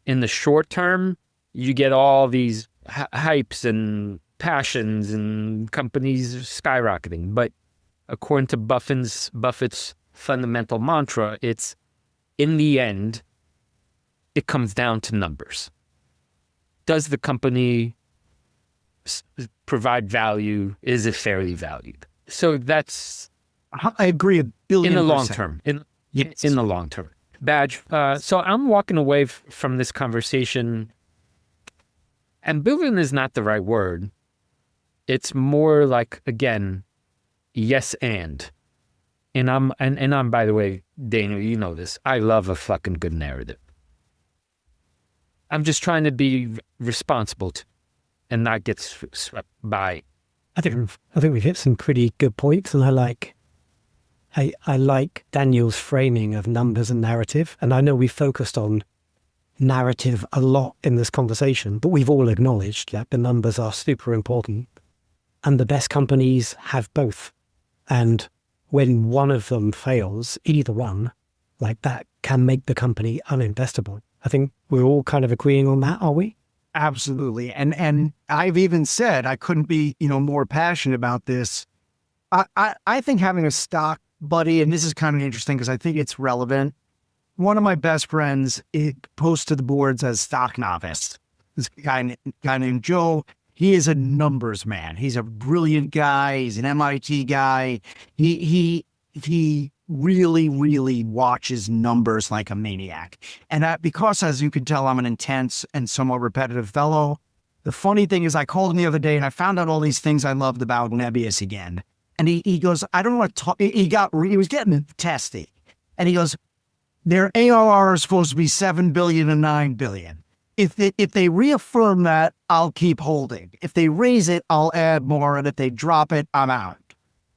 In the short term, you get all these hypes and passions and companies skyrocketing. But according to Buffett's fundamental mantra. It's, in the end, it comes down to numbers. Does the company provide value? Is it fairly valued? So that's... I agree a billion in the long percent. term. Yes. In the long term. Badge. So I'm walking away from this conversation, ambivalent is not the right word. It's more like, again, yes and. And I'm, by the way, Daniel, you know this. I love a fucking good narrative. I'm just trying to be responsible and not get swept by. I think we've hit some pretty good points, and I like Daniel's framing of numbers and narrative. And I know we focused on narrative a lot in this conversation, but we've all acknowledged that the numbers are super important. And the best companies have both. And when one of them fails, either one, like that can make the company uninvestable. I think we're all kind of agreeing on that, are we? Absolutely. And I've even said I couldn't be, more passionate about this. I think having a stock buddy, and this is kind of interesting because I think it's relevant. One of my best friends, it posts to the boards as stock novice. This guy named Joe, he is a numbers man. He's a brilliant guy. He's an MIT guy. He really, really watches numbers like a maniac. And because, as you can tell, I'm an intense and somewhat repetitive fellow. The funny thing is I called him the other day and I found out all these things I loved about Nebius again. And he goes, I don't want to talk. He was getting testy. And he goes, their ARR is supposed to be 7 billion and 9 billion. If they reaffirm that, I'll keep holding. If they raise it, I'll add more. And if they drop it, I'm out.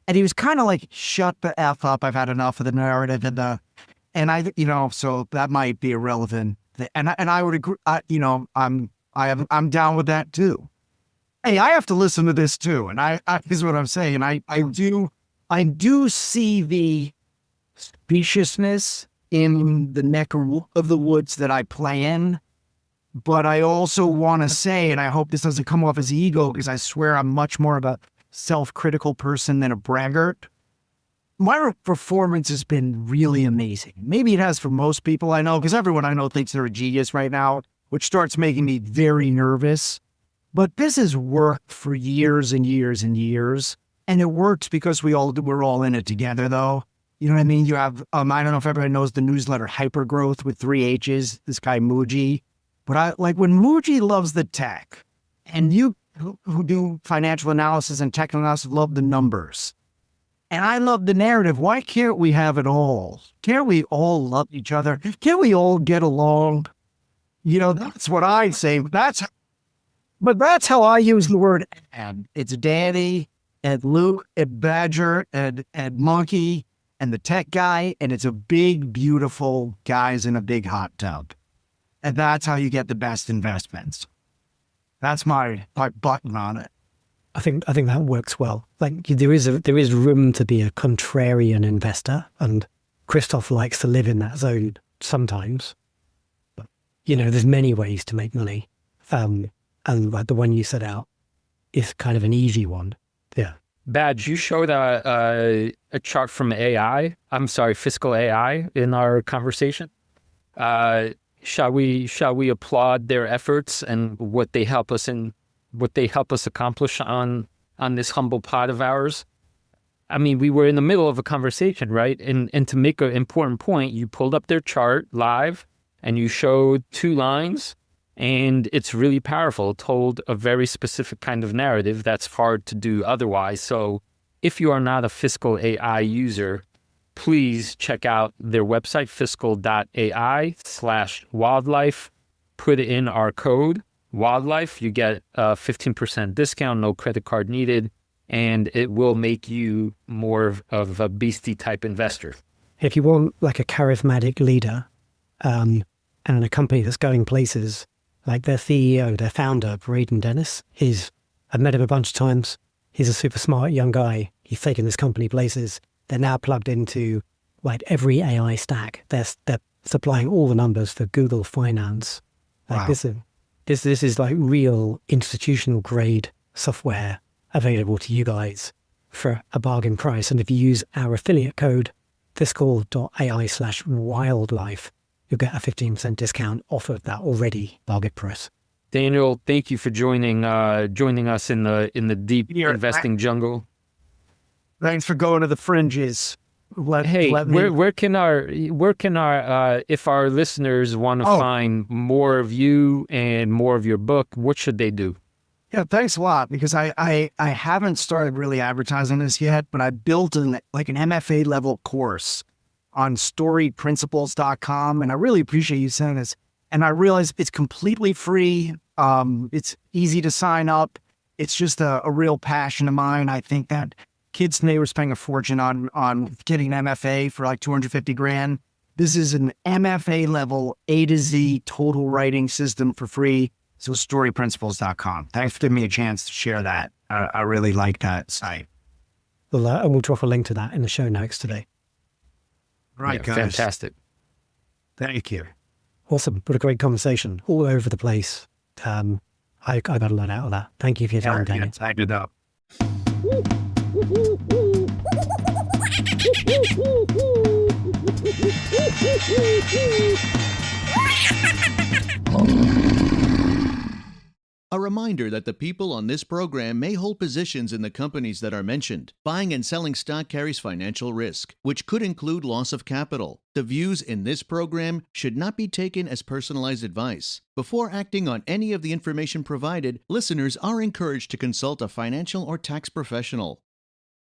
And he was kind of like, shut the F up. I've had enough of the narrative and I, so that might be irrelevant. And I would agree, I'm down with that too. Hey, I have to listen to this too. And I is what I'm saying. I do see the speciousness in the neck of the woods that I play in. But I also want to say, and I hope this doesn't come off as ego, because I swear I'm much more of a self-critical person than a braggart. My performance has been really amazing. Maybe it has for most people I know, because everyone I know thinks they're a genius right now, which starts making me very nervous. But this has worked for years and years and years. And it works because we're all in it together, though. You know what I mean? You have, I don't know if everybody knows the newsletter Hypergrowth with 3 H's, this guy Muji. But I like when Muji loves the tech, and you who do financial analysis and tech analysis love the numbers. And I love the narrative. Why can't we have it all? Can't we all love each other? Can't we all get along? That's what I say. But that's how I use the word and. It's Danny and Luke and Badger and Monkey and the tech guy. And it's a big, beautiful guys in a big hot tub. And that's how you get the best investments. That's my button on it. I think that works well. Like there is room to be a contrarian investor, and Krzysztof likes to live in that zone sometimes. But there's many ways to make money, and like the one you set out is kind of an easy one. Yeah. Badge, you showed a chart from Fiscal AI in our conversation. Shall we applaud their efforts and what they help us accomplish on this humble pod of ours? I mean, we were in the middle of a conversation, right? And to make an important point, you pulled up their chart live and you showed 2 lines, and it's really powerful. It told a very specific kind of narrative that's hard to do otherwise. So if you are not a Fiscal AI user, please check out their website, fiscal.ai/wildlife. Put in our code, wildlife. You get a 15% discount, no credit card needed, and it will make you more of a beastie type investor. If you want like a charismatic leader and a company that's going places, like their CEO, their founder, Braden Dennis, I've met him a bunch of times. He's a super smart young guy. He's taken this company places. They're now plugged into like every AI stack. They're supplying all the numbers for Google Finance. Like Wow. This is like real institutional grade software available to you guys for a bargain price. And if you use our affiliate code, fiscal.ai/wildlife, you'll get a 15% discount off of that already target price. Daniel, thank you for joining us in the deep Here, investing jungle. Thanks for going to the fringes. Where can our if our listeners want to find more of you and more of your book, what should they do? Yeah, thanks a lot, because I haven't started really advertising this yet, but I built an MFA level course on storyprinciples.com, and I really appreciate you sending this. And I realize it's completely free. It's easy to sign up. It's just a real passion of mine. I think that kids today were spending a fortune on getting an MFA for like $250,000. This is an MFA level A to Z total writing system for free. So storyprinciples.com. Thanks for giving me a chance to share that. I really like that site. And we'll drop a link to that in the show notes today. Right, guys. Fantastic. Thank you. Awesome. What a great conversation. All over the place. I got a lot out of that. Thank you for your time, Daniel. Typed it up. A reminder that the people on this program may hold positions in the companies that are mentioned. Buying and selling stock carries financial risk, which could include loss of capital. The views in this program should not be taken as personalized advice. Before acting on any of the information provided, listeners are encouraged to consult a financial or tax professional.